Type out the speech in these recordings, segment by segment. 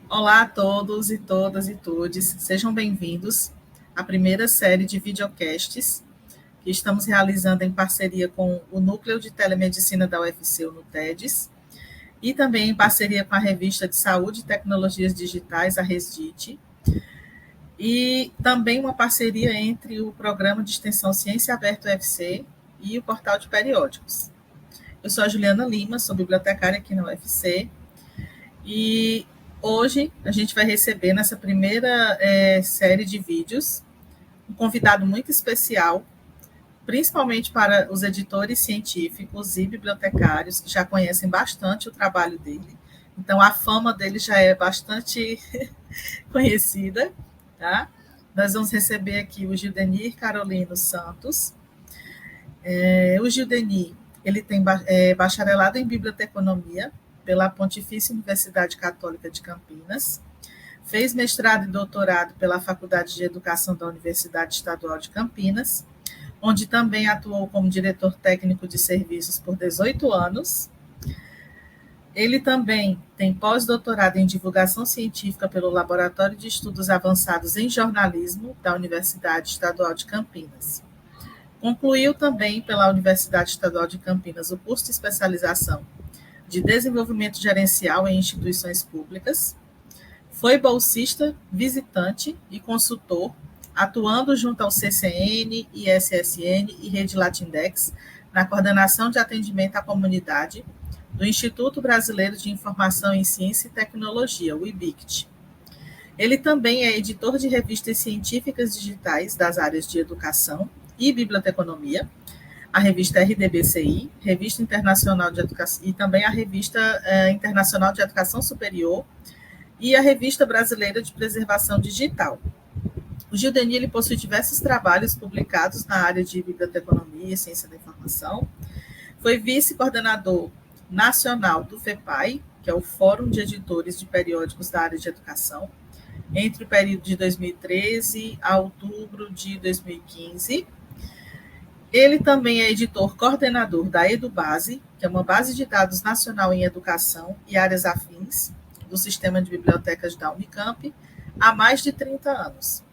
Olá a todos e todas e todes, sejam bem-vindos à primeira série de videocasts que estamos realizando em parceria com o Núcleo de Telemedicina da UFC, o NUTEDES, e também em parceria com a Revista de Saúde e Tecnologias Digitais, a RESDIT, e também uma parceria entre o Programa de Extensão Ciência Aberta UFC e o Portal de Periódicos. Eu sou a Juliana Lima, sou bibliotecária aqui na UFC, e hoje a gente vai receber nessa primeira série de vídeos um convidado muito especial, principalmente para os editores científicos e bibliotecários que já conhecem bastante o trabalho dele. Então, a fama dele já é bastante conhecida. Tá? Nós vamos receber aqui o Gildenir Carolino Santos. O Gildenir, ele tem bacharelado em biblioteconomia pela Pontifícia Universidade Católica de Campinas, fez mestrado e doutorado pela Faculdade de Educação da Universidade Estadual de Campinas, onde também atuou como diretor técnico de serviços por 18 anos. Ele também tem pós-doutorado em divulgação científica pelo Laboratório de Estudos Avançados em Jornalismo da Universidade Estadual de Campinas. Concluiu também pela Universidade Estadual de Campinas o curso de especialização de Desenvolvimento Gerencial em Instituições Públicas. Foi bolsista, visitante e consultor, atuando junto ao CCN, ISSN e Rede Latindex na coordenação de atendimento à comunidade do Instituto Brasileiro de Informação em Ciência e Tecnologia, o IBICT. Ele também é editor de revistas científicas digitais das áreas de educação e biblioteconomia, a revista RDBCI, Revista Internacional de Educação, e também a Revista Internacional de Educação Superior e a Revista Brasileira de Preservação Digital. O Gildenir ele possui diversos trabalhos publicados na área de biblioteconomia e ciência da informação. Foi vice-coordenador nacional do FEPAI, que é o Fórum de Editores de Periódicos da área de educação, entre o período de 2013 a outubro de 2015. Ele também é editor coordenador da EduBase, que é uma base de dados nacional em educação e áreas afins do sistema de bibliotecas da Unicamp, há mais de 30 anos.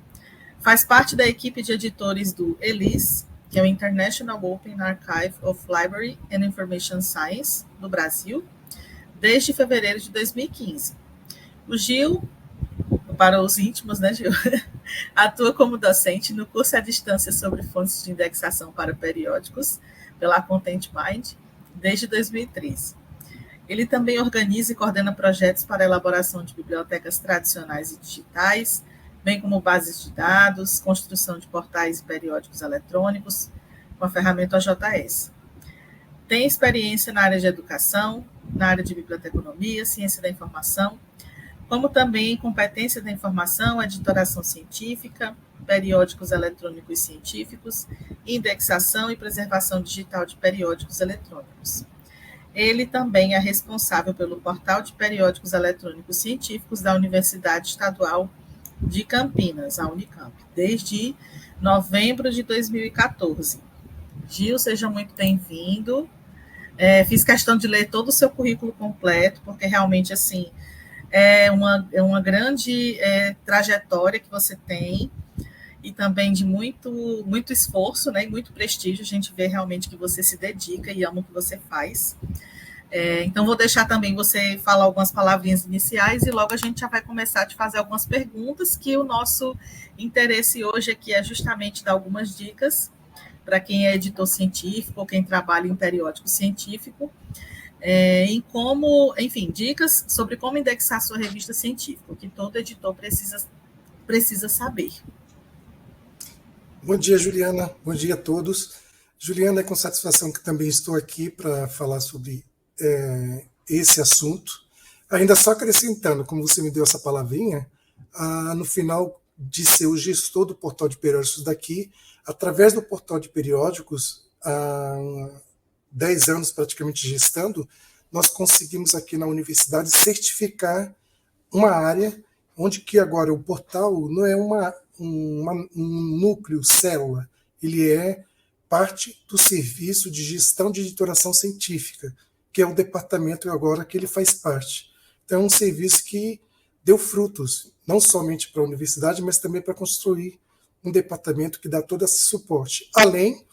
Faz parte da equipe de editores do ELIS, que é o International Open Archive of Library and Information Science, do Brasil, desde fevereiro de 2015. O Gil, para os íntimos, né, Gil, atua como docente no curso à distância sobre fontes de indexação para periódicos, pela Content Mind, desde 2013. Ele também organiza e coordena projetos para a elaboração de bibliotecas tradicionais e digitais, bem como bases de dados, construção de portais e periódicos eletrônicos, com a ferramenta OJS. Tem experiência na área de educação, na área de biblioteconomia, ciência da informação, como também competência da informação, editoração científica, periódicos eletrônicos científicos, indexação e preservação digital de periódicos eletrônicos. Ele também é responsável pelo portal de periódicos eletrônicos científicos da Universidade Estadual de Campinas, a Unicamp, desde novembro de 2014. Gil, seja muito bem-vindo. Fiz questão de ler todo o seu currículo completo, porque realmente, assim, é uma grande trajetória que você tem, e também de muito, muito esforço, né, e muito prestígio. A gente vê realmente que você se dedica e ama o que você faz. Então, vou deixar também você falar algumas palavrinhas iniciais e logo a gente já vai começar a te fazer algumas perguntas, que o nosso interesse hoje aqui é justamente dar algumas dicas para quem é editor científico ou quem trabalha em periódico científico, em como, enfim, dicas sobre como indexar sua revista científica, que todo editor precisa saber. Bom dia, Juliana. Bom dia a todos. Juliana, é com satisfação que também estou aqui para falar sobre esse assunto. Ainda só acrescentando, como você me deu essa palavrinha, no final de ser o gestor do portal de periódicos daqui, através do portal de periódicos, há 10 anos praticamente gestando, nós conseguimos aqui na universidade certificar uma área onde que agora o portal não é um núcleo, célula, ele é parte do serviço de gestão de editoração científica. que é o departamento agora que ele faz parte. Então, é um serviço que deu frutos, não somente para a universidade, mas também para construir um departamento que dá todo esse suporte. Além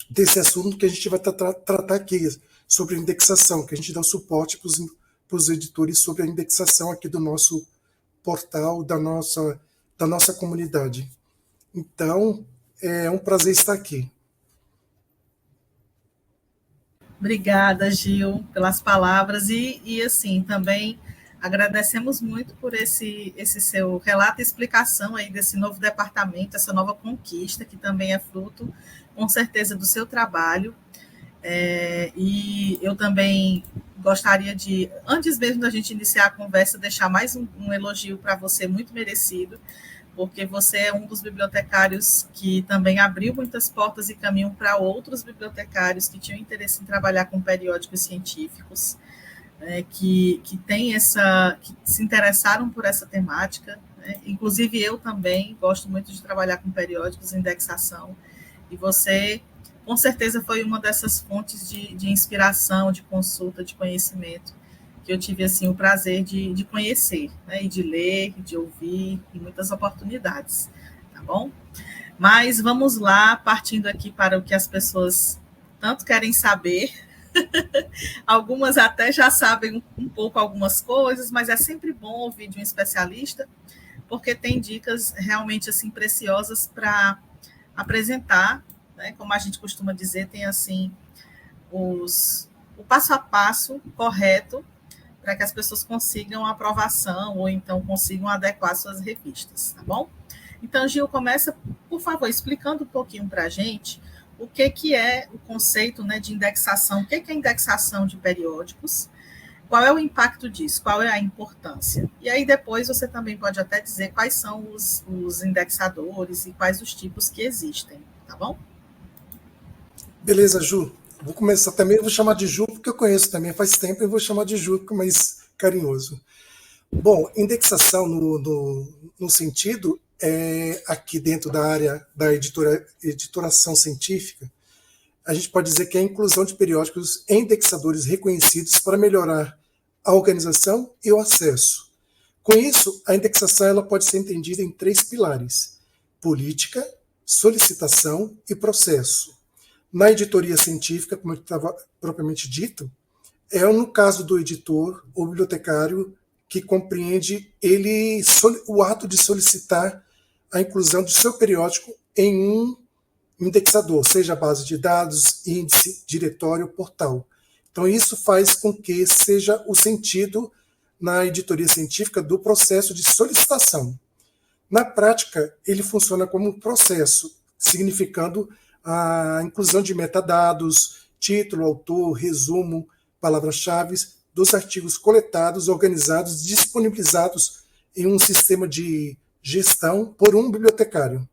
desse assunto que a gente vai tratar aqui, sobre indexação, que a gente dá o suporte para os editores sobre a indexação aqui do nosso portal, da nossa comunidade. Então, é um prazer estar aqui. Obrigada, Gil, pelas palavras e assim, também agradecemos muito por esse seu relato e explicação aí desse novo departamento, essa nova conquista, que também é fruto, com certeza, do seu trabalho. E eu também gostaria de, antes mesmo da gente iniciar a conversa, deixar mais um elogio para você, muito merecido, porque você é um dos bibliotecários que também abriu muitas portas e caminho para outros bibliotecários que tinham interesse em trabalhar com periódicos científicos, que se interessaram por essa temática, né? Inclusive eu também gosto muito de trabalhar com periódicos, indexação, e você com certeza foi uma dessas fontes de inspiração, de consulta, de conhecimento, que eu tive assim o prazer de conhecer, né, e de ler, de ouvir, em muitas oportunidades, tá bom? Mas vamos lá, partindo aqui para o que as pessoas tanto querem saber. Algumas até já sabem um pouco algumas coisas, mas é sempre bom ouvir de um especialista, porque tem dicas realmente assim preciosas para apresentar, né? Como a gente costuma dizer, tem assim o passo a passo correto para que as pessoas consigam a aprovação ou então consigam adequar suas revistas, tá bom? Então, Gil, começa, por favor, explicando um pouquinho para a gente o que é o conceito, né, de indexação, o que é indexação de periódicos, qual é o impacto disso, qual é a importância. E aí depois você também pode até dizer quais são os indexadores e quais os tipos que existem, tá bom? Beleza, Ju. Vou começar também, eu vou chamar de Ju, porque eu conheço também faz tempo, e vou chamar de Ju, que é mais carinhoso. Bom, indexação no sentido, aqui dentro da área da editoração científica, a gente pode dizer que é a inclusão de periódicos em indexadores reconhecidos para melhorar a organização e o acesso. Com isso, a indexação ela pode ser entendida em 3 pilares: política, solicitação e processo. Na editoria científica, como estava propriamente dito, é no caso do editor ou bibliotecário que compreende o ato de solicitar a inclusão do seu periódico em um indexador, seja a base de dados, índice, diretório, portal. Então, isso faz com que seja o sentido na editoria científica do processo de solicitação. Na prática, ele funciona como um processo, significando a inclusão de metadados, título, autor, resumo, palavras-chave dos artigos coletados, organizados, disponibilizados em um sistema de gestão por um bibliotecário.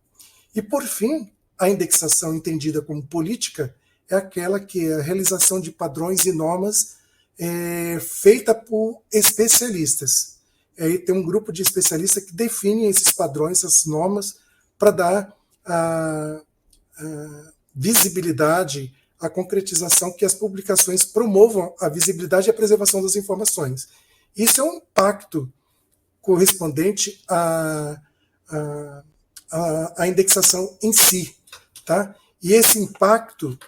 E, por fim, a indexação entendida como política é aquela que é a realização de padrões e normas feita por especialistas. Aí tem um grupo de especialistas que definem esses padrões, essas normas, para dar a visibilidade, a concretização, que as publicações promovam a visibilidade e a preservação das informações. Isso é um impacto correspondente à indexação em si. Tá? E esse impacto,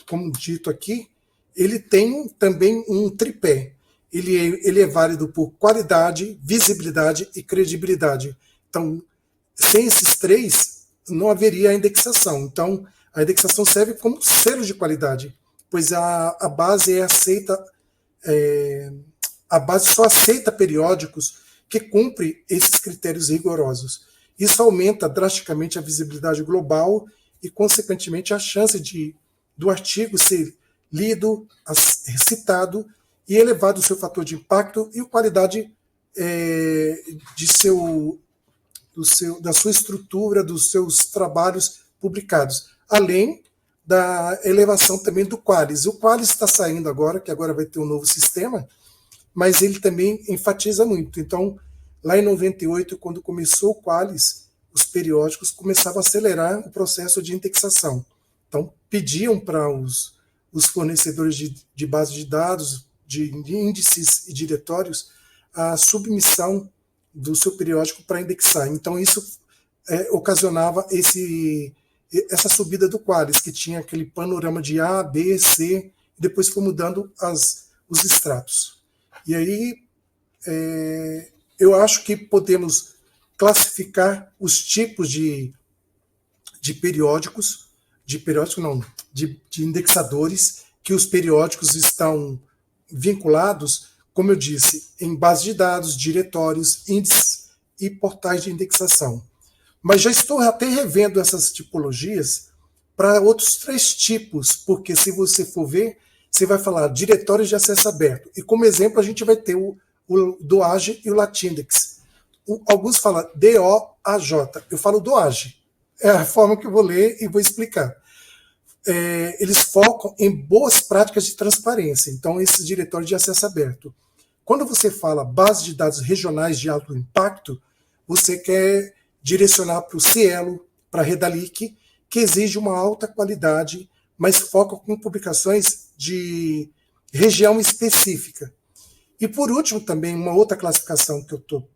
como dito aqui, ele tem também um tripé. Ele é válido por qualidade, visibilidade e credibilidade. Então, sem esses 3, não haveria a indexação. Então, a indexação serve como selo de qualidade, pois a base a base só aceita periódicos que cumprem esses critérios rigorosos. Isso aumenta drasticamente a visibilidade global e, consequentemente, a chance do artigo ser lido, citado e elevado o seu fator de impacto e a qualidade da sua estrutura, dos seus trabalhos publicados, além da elevação também do Qualis. O Qualis está saindo agora, que agora vai ter um novo sistema, mas ele também enfatiza muito. Então, lá em 98, quando começou o Qualis, os periódicos começavam a acelerar o processo de indexação. Então, pediam para os os fornecedores de base de dados, de índices e diretórios, a submissão do seu periódico para indexar. Então, isso ocasionava essa subida do Qualys, que tinha aquele panorama de A, B, C, e depois foi mudando os extratos. E aí, eu acho que podemos classificar os tipos de periódicos, de indexadores, que os periódicos estão vinculados, como eu disse, em base de dados, diretórios, índices e portais de indexação. Mas já estou até revendo essas tipologias para outros 3 tipos, porque se você for ver, você vai falar diretórios de acesso aberto. E como exemplo, a gente vai ter o DOAJ e o Latindex. Alguns falam DOAJ, eu falo DOAJ. É a forma que eu vou ler e vou explicar. Eles focam em boas práticas de transparência. Então, esses diretórios de acesso aberto. Quando você fala base de dados regionais de alto impacto, você quer direcionar para o Cielo, para a Redalic, que exige uma alta qualidade, mas foca com publicações de região específica. E, por último, também, uma outra classificação que eu estou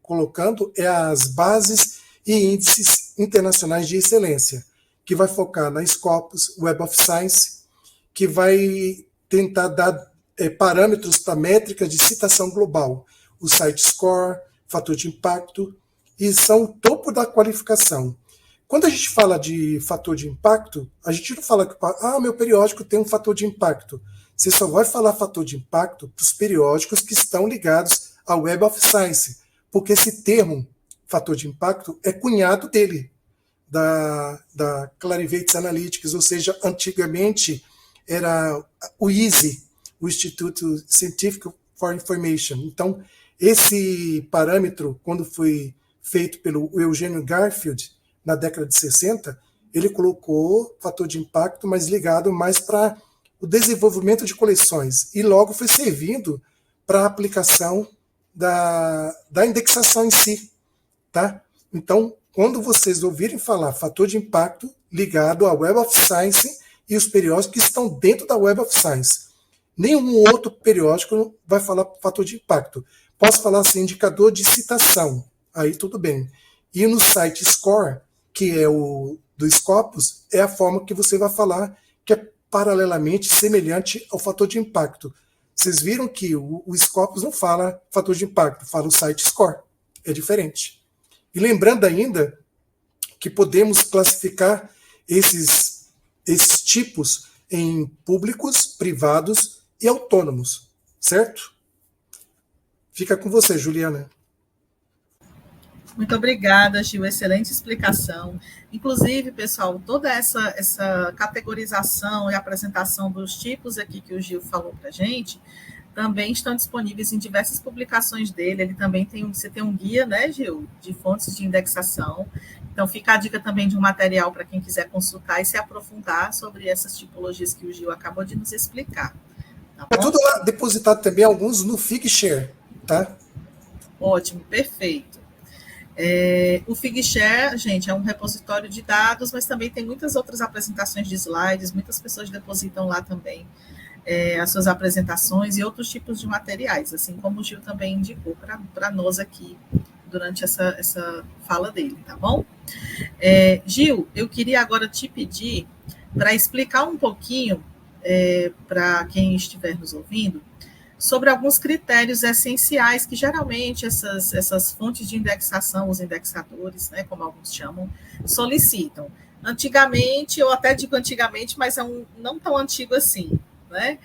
colocando é as bases e índices internacionais de excelência, que vai focar na Scopus, Web of Science, que vai tentar dar parâmetros para métricas de citação global, o Site Score, fator de impacto, e são o topo da qualificação. Quando a gente fala de fator de impacto, a gente não fala que meu periódico tem um fator de impacto. Você só vai falar fator de impacto para os periódicos que estão ligados ao Web of Science, porque esse termo, fator de impacto, é cunhado dele, da Clarivate Analytics, ou seja, antigamente era o ISI, o Instituto Scientific for Information. Então, esse parâmetro, quando foi feito pelo Eugênio Garfield, na década de 60, ele colocou fator de impacto, mas ligado mais para o desenvolvimento de coleções, e logo foi servindo para a aplicação da indexação em si. Tá? Então, quando vocês ouvirem falar fator de impacto ligado à Web of Science e os periódicos que estão dentro da Web of Science, nenhum outro periódico vai falar fator de impacto. Posso falar assim, indicador de citação, aí tudo bem. E no site Score, que é o do Scopus, é a forma que você vai falar, que é paralelamente semelhante ao fator de impacto. Vocês viram que o Scopus não fala fator de impacto, fala o site Score. É diferente. E lembrando ainda que podemos classificar esses tipos em públicos, privados e autônomos, certo? Fica com você, Juliana. Muito obrigada, Gil, excelente explicação. Inclusive, pessoal, toda essa categorização e apresentação dos tipos aqui que o Gil falou para a gente, também estão disponíveis em diversas publicações dele. Ele também você tem um guia, né, Gil, de fontes de indexação. Então, fica a dica também de um material para quem quiser consultar e se aprofundar sobre essas tipologias que o Gil acabou de nos explicar. Tá bom? Tudo lá depositado também, alguns no Figshare, tá? Ótimo, perfeito. O Figshare, gente, é um repositório de dados, mas também tem muitas outras apresentações de slides, muitas pessoas depositam lá também as suas apresentações e outros tipos de materiais, assim como o Gil também indicou para nós aqui durante essa fala dele, tá bom? Gil, eu queria agora te pedir para explicar um pouquinho para quem estiver nos ouvindo sobre alguns critérios essenciais que geralmente essas fontes de indexação, os indexadores, né, como alguns chamam, solicitam. Antigamente, eu até digo antigamente, mas não tão antigo assim, né?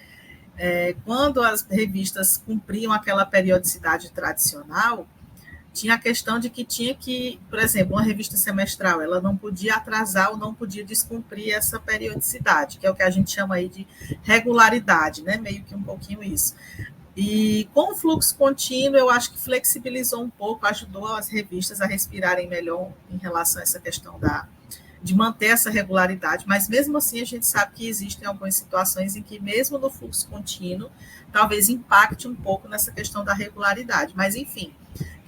Quando as revistas cumpriam aquela periodicidade tradicional, tinha a questão de que tinha que, por exemplo, uma revista semestral, ela não podia atrasar ou não podia descumprir essa periodicidade, que é o que a gente chama aí de regularidade, né? Meio que um pouquinho isso. E com o fluxo contínuo, eu acho que flexibilizou um pouco, ajudou as revistas a respirarem melhor em relação a essa questão de manter essa regularidade, mas mesmo assim a gente sabe que existem algumas situações em que mesmo no fluxo contínuo, talvez impacte um pouco nessa questão da regularidade, mas enfim,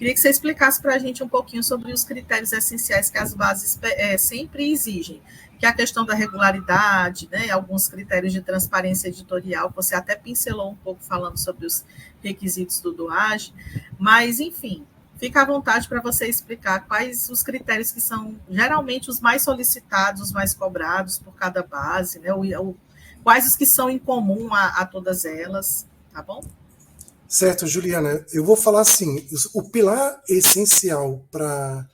Queria que você explicasse para a gente um pouquinho sobre os critérios essenciais que as bases sempre exigem, que é a questão da regularidade, né, alguns critérios de transparência editorial, você até pincelou um pouco falando sobre os requisitos do DOAJ, mas, enfim, fica à vontade para você explicar quais os critérios que são geralmente os mais solicitados, os mais cobrados por cada base, né, quais os que são em comum a todas elas, tá bom? Certo, Juliana. Eu vou falar assim: o pilar essencial para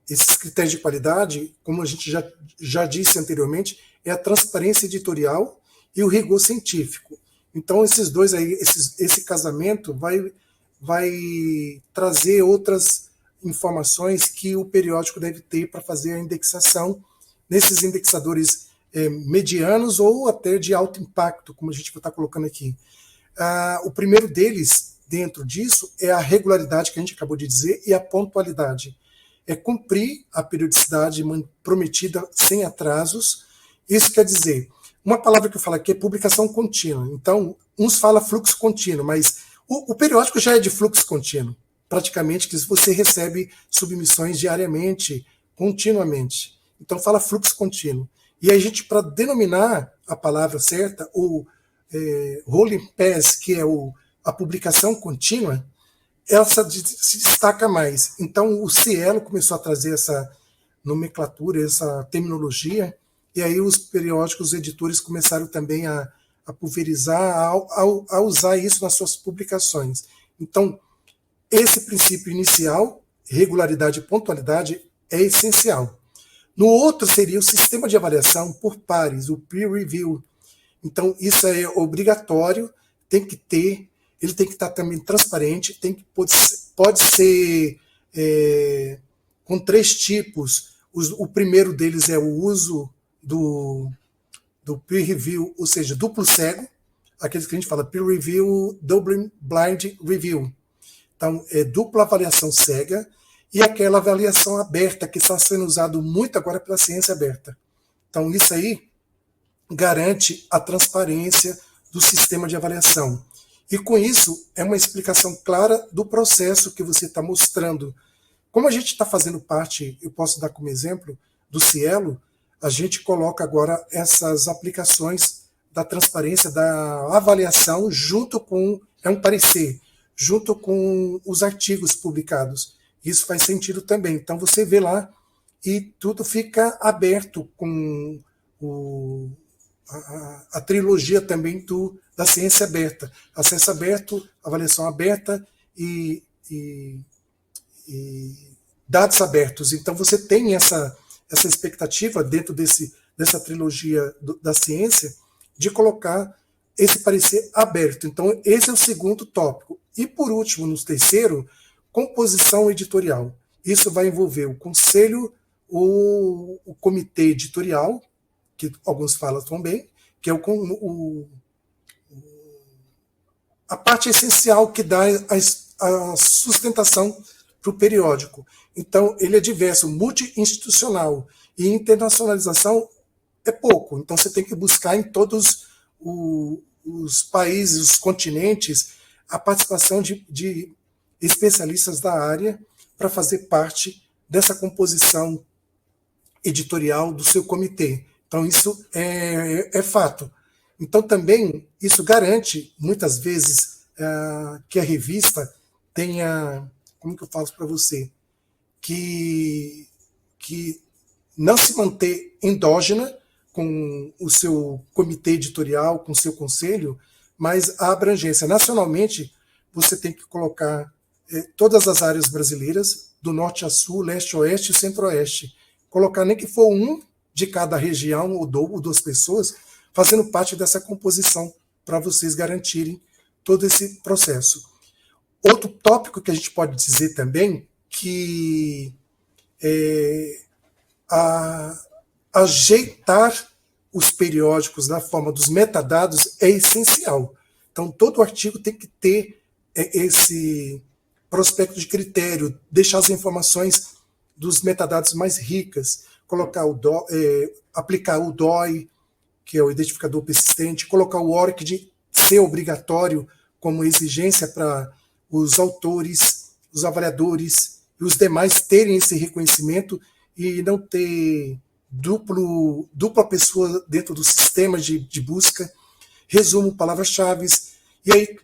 esses critérios de qualidade, como a gente já disse anteriormente, é a transparência editorial e o rigor científico. Então, esses dois aí, esse casamento vai trazer outras informações que o periódico deve ter para fazer a indexação nesses indexadores medianos ou até de alto impacto, como a gente está colocando aqui. O primeiro deles, dentro disso, é a regularidade, que a gente acabou de dizer, e a pontualidade. É cumprir a periodicidade prometida sem atrasos. Isso quer dizer, uma palavra que eu falo aqui é publicação contínua. Então, uns falam fluxo contínuo, mas o periódico já é de fluxo contínuo, praticamente, que você recebe submissões diariamente, continuamente. Então, fala fluxo contínuo. E a gente, para denominar a palavra certa, o Rolling Pass, que é a publicação contínua, essa se destaca mais. Então, o Cielo começou a trazer essa nomenclatura, essa terminologia, e aí os periódicos, os editores começaram também a pulverizar, a usar isso nas suas publicações. Então, esse princípio inicial, regularidade e pontualidade, é essencial. No outro seria o sistema de avaliação por pares, o peer review. Então, isso é obrigatório, tem que ter, ele tem que estar também transparente, pode ser com 3 tipos. O primeiro deles é o uso do peer review, ou seja, duplo cego, aqueles que a gente fala peer review, double blind review. Então, é dupla avaliação cega e aquela avaliação aberta, que está sendo usado muito agora pela ciência aberta. Então, isso aí garante a transparência do sistema de avaliação. E com isso, é uma explicação clara do processo que você está mostrando. Como a gente está fazendo parte, eu posso dar como exemplo, do Cielo, a gente coloca agora essas aplicações da transparência, da avaliação, junto com, é um parecer, junto com os artigos publicados. Isso faz sentido também. Então você vê lá e tudo fica aberto com a trilogia também da ciência aberta. Acesso aberto, avaliação aberta e dados abertos. Então você tem essa expectativa dentro dessa trilogia da ciência de colocar esse parecer aberto. Então esse é o segundo tópico. E por último, no terceiro, composição editorial. Isso vai envolver o conselho, o comitê editorial, que alguns falam também, que é a parte essencial que dá a sustentação para o periódico. Então, ele é diverso, multi-institucional, e internacionalização é pouco. Então, você tem que buscar em todos os países, os continentes, a participação de especialistas da área para fazer parte dessa composição editorial do seu comitê. Então, isso é fato. Então, também, isso garante, muitas vezes, que a revista tenha, como que eu falo para você, que não se manter endógena com o seu comitê editorial, com o seu conselho, mas a abrangência. Nacionalmente, você tem que colocar todas as áreas brasileiras, do norte a sul, leste a oeste e centro-oeste. Colocar nem que for um de cada região, ou 2 pessoas, fazendo parte dessa composição, para vocês garantirem todo esse processo. Outro tópico que a gente pode dizer também, que ajeitar os periódicos na forma dos metadados é essencial. Então, todo artigo tem que ter esse prospecto de critério, deixar as informações dos metadados mais ricas, colocar aplicar o DOI, que é o identificador persistente, colocar o ORCID ser obrigatório como exigência para os autores, os avaliadores e os demais terem esse reconhecimento e não ter dupla pessoa dentro do sistema de busca. Resumo, palavras-chave, e aí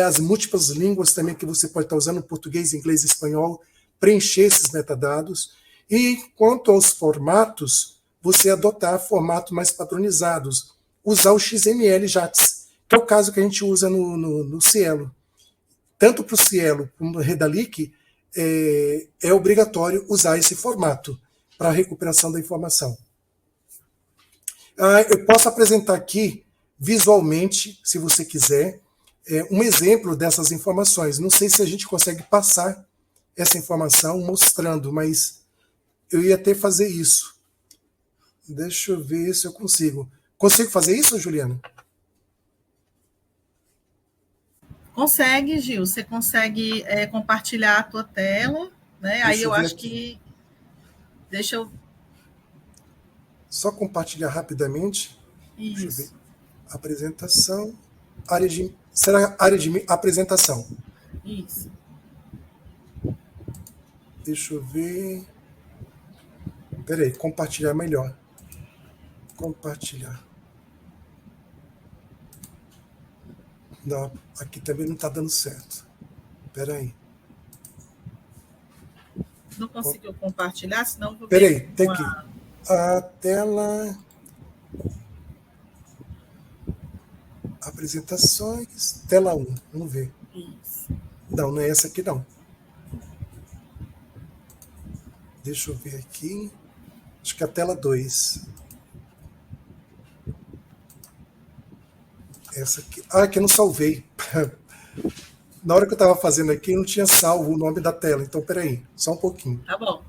as múltiplas línguas também que você pode estar usando, português, inglês, espanhol, preencher esses metadados. E quanto aos formatos, você adotar formatos mais padronizados, usar o XML JATS, que é o caso que a gente usa no Cielo. Tanto para o Cielo como no Redalic, é obrigatório usar esse formato para a recuperação da informação. Eu posso apresentar aqui, visualmente, se você quiser, um exemplo dessas informações. Não sei se a gente consegue passar essa informação mostrando, mas eu ia até fazer isso. Deixa eu ver se eu consigo. Consigo fazer isso, Juliana? Consegue, Gil. Você consegue compartilhar a tua tela, né? Aí eu acho que... Deixa eu... Só compartilhar rapidamente. Isso. Deixa eu ver. Apresentação. Será área de apresentação? Isso. Deixa eu ver. Espera aí, compartilhar melhor. Compartilhar. Não, aqui também não está dando certo. Espera aí. Não conseguiu compartilhar, senão vou ver. Espera aí, tem que... A tela... Apresentações, tela 1, vamos ver. Isso. Não, não é essa aqui não. Deixa eu ver aqui. Acho que é a tela 2. Essa aqui. Que eu não salvei. Na hora que eu estava fazendo aqui, eu não tinha salvo o nome da tela. Então, peraí, só um pouquinho. Tá bom.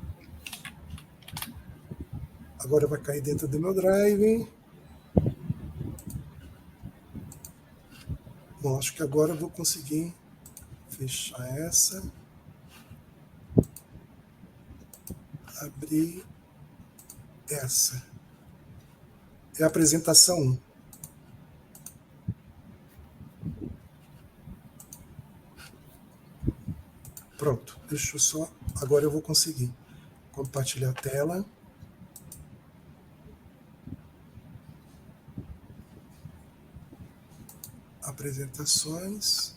Agora vai cair dentro do meu drive. Bom, acho que agora eu vou conseguir fechar essa. Abrir essa. É a apresentação 1. Pronto, deixa eu só... Agora eu vou conseguir compartilhar a tela. Apresentações.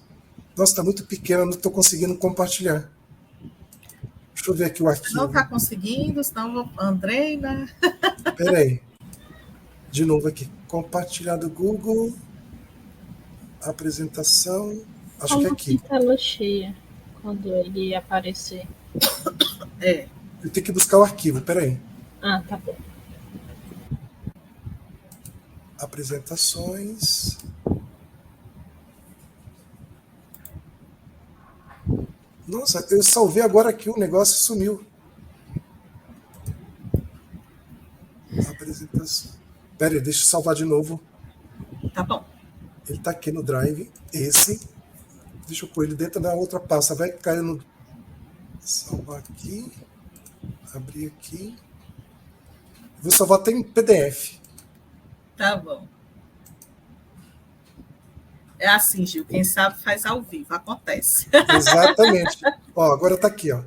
Nossa, está muito pequena, não estou conseguindo compartilhar. Deixa eu ver aqui o arquivo. Não está conseguindo, senão eu Andrei, né? Espera aí. De novo aqui. Compartilhar do Google. Apresentação. Acho que é aqui. Tela cheia, quando ele aparecer. Eu tenho que buscar o arquivo, espera aí. Tá bom. Apresentações. Nossa, eu salvei agora aqui, o negócio sumiu. Apresentação. Espera aí, deixa eu salvar de novo. Tá bom. Ele está aqui no Drive, esse. Deixa eu pôr ele dentro da outra pasta. Vai cair no... Salvar aqui. Abrir aqui. Vou salvar até em PDF. Tá bom. É assim, Gil, quem sabe faz ao vivo, acontece. Exatamente. Ó, agora está aqui, ó.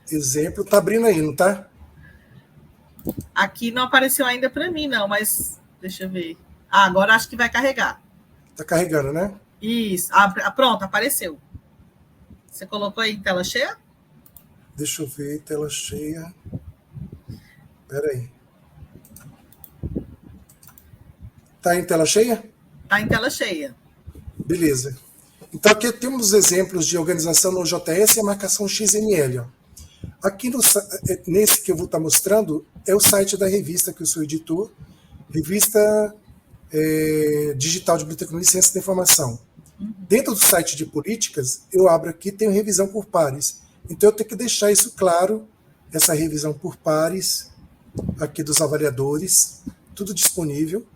Exemplo, tá abrindo aí, não tá? Aqui não apareceu ainda para mim, não, mas deixa eu ver. Agora acho que vai carregar. Tá carregando, né? Isso. Pronto, apareceu. Você colocou aí em tela cheia? Deixa eu ver, tela cheia. Espera aí. Tá em tela cheia? Tá em tela cheia. Beleza. Então aqui temos exemplos de organização no JS e a marcação XML. Ó. Aqui nesse que eu vou estar mostrando é o site da revista que eu sou editor, Revista Digital de Bibliotecnologia e Ciência da Informação. Dentro do site de políticas, eu abro aqui, tenho revisão por pares. Então eu tenho que deixar isso claro, essa revisão por pares, aqui dos avaliadores, tudo disponível.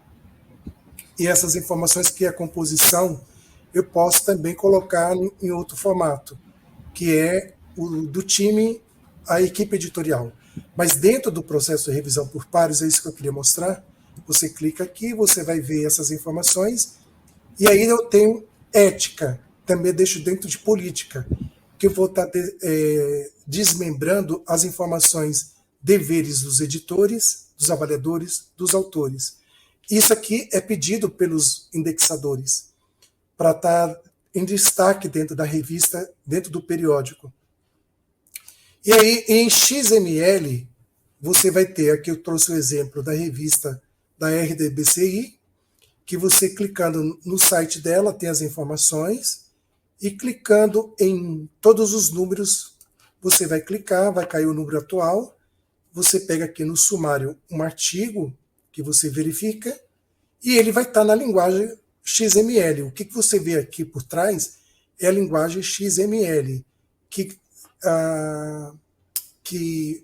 E essas informações que é a composição, eu posso também colocar em outro formato, que é o do time, a equipe editorial. Mas dentro do processo de revisão por pares, é isso que eu queria mostrar. Você clica aqui, você vai ver essas informações, e aí eu tenho ética, também deixo dentro de política, que eu vou estar desmembrando as informações, deveres dos editores, dos avaliadores, dos autores. Isso aqui é pedido pelos indexadores, para estar em destaque dentro da revista, dentro do periódico. E aí, em XML, você vai ter, aqui eu trouxe o exemplo da revista da RDBCI, que você clicando no site dela tem as informações, e clicando em todos os números, você vai clicar, vai cair o número atual, você pega aqui no sumário um artigo que você verifica, e ele vai estar na linguagem XML. O que você vê aqui por trás é a linguagem XML, que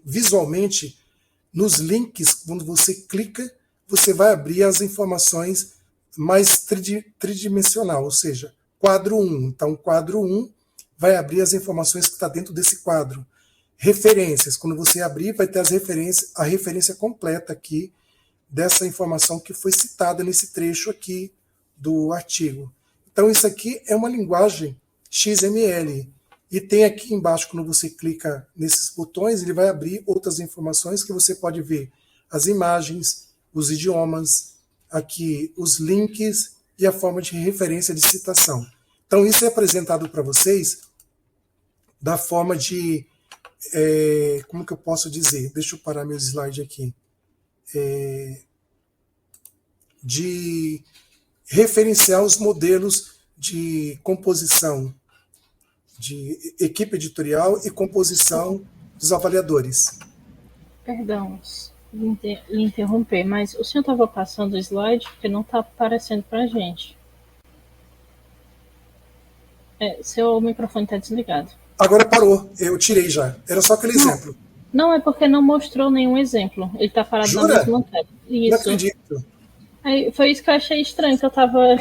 visualmente, nos links, quando você clica, você vai abrir as informações mais tridimensional, ou seja, quadro 1. Então, quadro 1 vai abrir as informações que está dentro desse quadro. Referências, quando você abrir, vai ter a referência completa aqui dessa informação que foi citada nesse trecho aqui do artigo. Então, isso aqui é uma linguagem XML. E tem aqui embaixo, quando você clica nesses botões, ele vai abrir outras informações que você pode ver as imagens, os idiomas, aqui os links e a forma de referência de citação. Então, isso é apresentado para vocês da forma de... como que eu posso dizer? Deixa eu parar meu slide aqui. De referenciar os modelos de composição de equipe editorial e composição dos avaliadores. Perdão, lhe interromper, mas o senhor estava passando o slide porque não está aparecendo para a gente. Seu microfone está desligado. Agora parou, eu tirei já. Era só aquele exemplo. Não, é porque não mostrou nenhum exemplo. Ele está parado na mesma tela. Isso. Não acredito. Foi isso que eu achei estranho, que eu estava...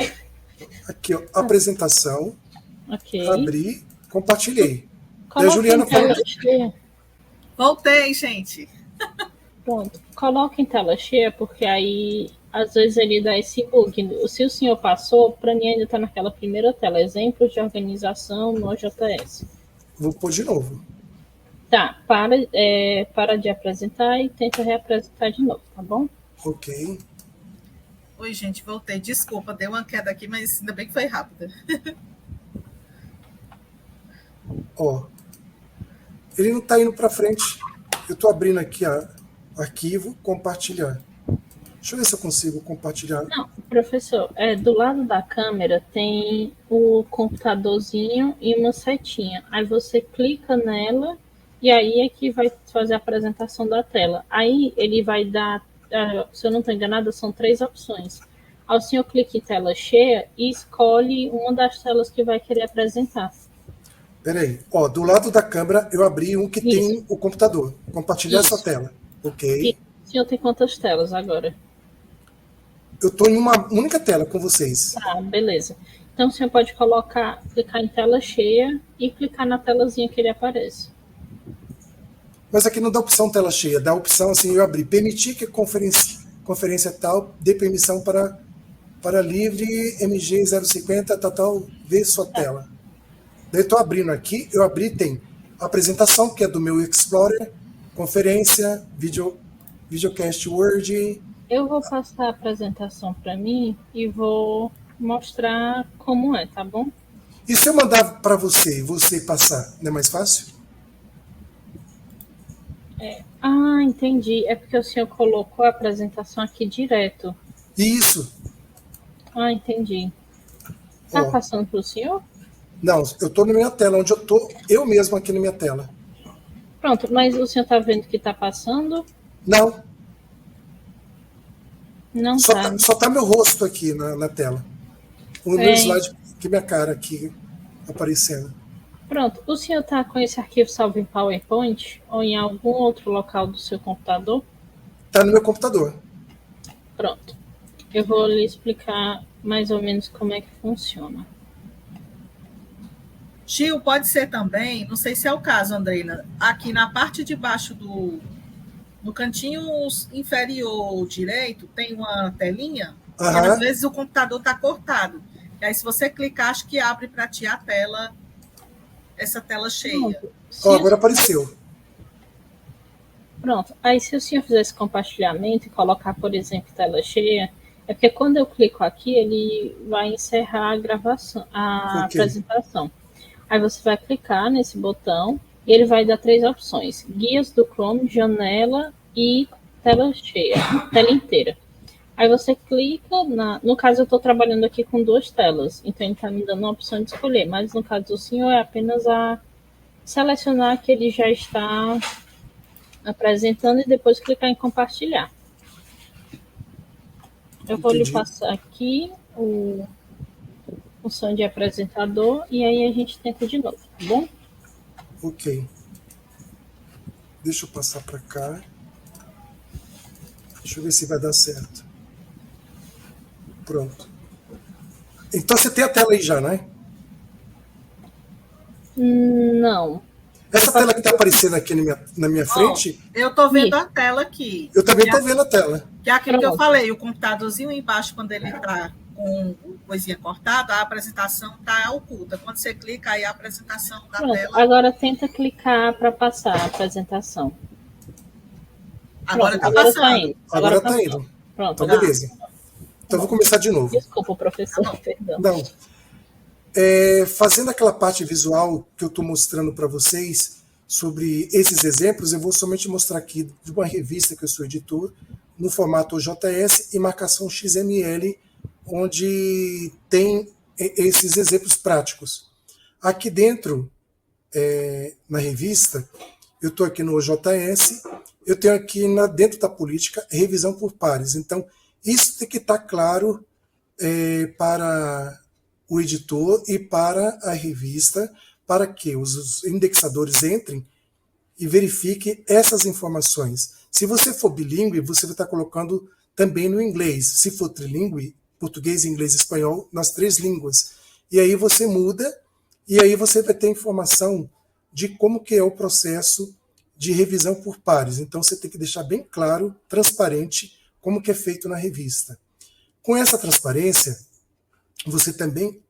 Aqui, ó, apresentação. Ok. Abri, compartilhei. Coloque a Juliana em tela cheia. Voltei, gente. Pronto. Coloque em tela cheia, porque aí, às vezes, ele dá esse bug. Se o senhor passou, para mim ainda está naquela primeira tela. Exemplos de organização no OJS. Vou pôr de novo. Tá, para de apresentar e tenta reapresentar de novo, tá bom? Ok. Oi, gente, voltei. Desculpa, deu uma queda aqui, mas ainda bem que foi rápida. Ó, ele não está indo para frente. Eu estou abrindo aqui arquivo, compartilhar. Deixa eu ver se eu consigo compartilhar. Não, professor, do lado da câmera tem o computadorzinho e uma setinha. Aí você clica nela e aí é que vai fazer a apresentação da tela. Aí ele vai dar, se eu não estou enganada, são 3 opções. Aí o senhor clica em tela cheia e escolhe uma das telas que vai querer apresentar. Peraí, ó, do lado da câmera eu abri um que Isso. tem o computador. Compartilhar essa tela. Ok. E o senhor tem quantas telas agora? Eu estou em uma única tela com vocês. Tá, beleza. Então, o senhor pode clicar em tela cheia e clicar na telazinha que ele aparece. Mas aqui não dá opção tela cheia, dá opção assim, eu abri, permitir que a conferência tal dê permissão para livre MG 050, tal, ver sua tela. Daí eu estou abrindo aqui, tem apresentação, que é do meu Explorer, conferência, videocast Word. Eu vou passar a apresentação para mim e vou mostrar como é, tá bom? E se eu mandar para você e você passar, não é mais fácil? Entendi. É porque o senhor colocou a apresentação aqui direto. Isso. Entendi. Tá passando para o senhor? Não, eu estou na minha tela, onde eu estou, eu mesmo aqui na minha tela. Pronto, mas o senhor está vendo que está passando? Não. Não só tá. Só está meu rosto aqui na tela. O meu slide, que minha cara aqui aparecendo. Pronto, o senhor está com esse arquivo salvo em PowerPoint ou em algum outro local do seu computador? Está no meu computador. Pronto. Eu vou lhe explicar mais ou menos como é que funciona. Gil, pode ser também, não sei se é o caso, Andreina, aqui na parte de baixo no cantinho inferior direito, tem uma telinha, e às vezes o computador está cortado. E aí, se você clicar, acho que abre para ti a tela, essa tela cheia. Agora apareceu. Pronto. Aí, se o senhor fizer esse compartilhamento e colocar, por exemplo, tela cheia, é porque quando eu clico aqui, ele vai encerrar a gravação, a apresentação. Aí você vai clicar nesse botão e ele vai dar 3 opções: guias do Chrome, janela e tela cheia, tela inteira. Aí você clica no caso eu estou trabalhando aqui com 2 telas, então ele está me dando a opção de escolher, mas no caso do senhor é apenas a selecionar que ele já está apresentando e depois clicar em compartilhar. Eu vou lhe passar aqui o função de apresentador e aí a gente tenta de novo, tá bom? Ok. Deixa eu passar para cá. Deixa eu ver se vai dar certo. Pronto. Então você tem a tela aí já, né? Não. Essa tela que está aparecendo aqui na minha frente... Eu estou vendo a tela aqui. Eu também estou vendo a tela. Que é aquilo que eu falei, o computadorzinho embaixo, quando ele está com coisinha cortada, a apresentação está oculta. Quando você clica, aí a apresentação da tela... Agora tenta clicar para passar a apresentação. Agora está passando. Agora está indo. Pronto. Então, beleza. Então, vou começar de novo. Desculpa, professor, perdão. Não. Fazendo aquela parte visual que eu estou mostrando para vocês sobre esses exemplos, eu vou somente mostrar aqui de uma revista que eu sou editor, no formato OJS e marcação XML, onde tem esses exemplos práticos. Aqui dentro, na revista, eu estou aqui no OJS, eu tenho aqui dentro da política revisão por pares. Então, isso tem que estar claro para o editor e para a revista, para que os indexadores entrem e verifiquem essas informações. Se você for bilíngue, você vai estar colocando também no inglês. Se for trilíngue, português, inglês e espanhol, nas 3 línguas. E aí você muda, e aí você vai ter informação de como que é o processo de revisão por pares. Então você tem que deixar bem claro, transparente, como que é feito na revista. Com essa transparência, você também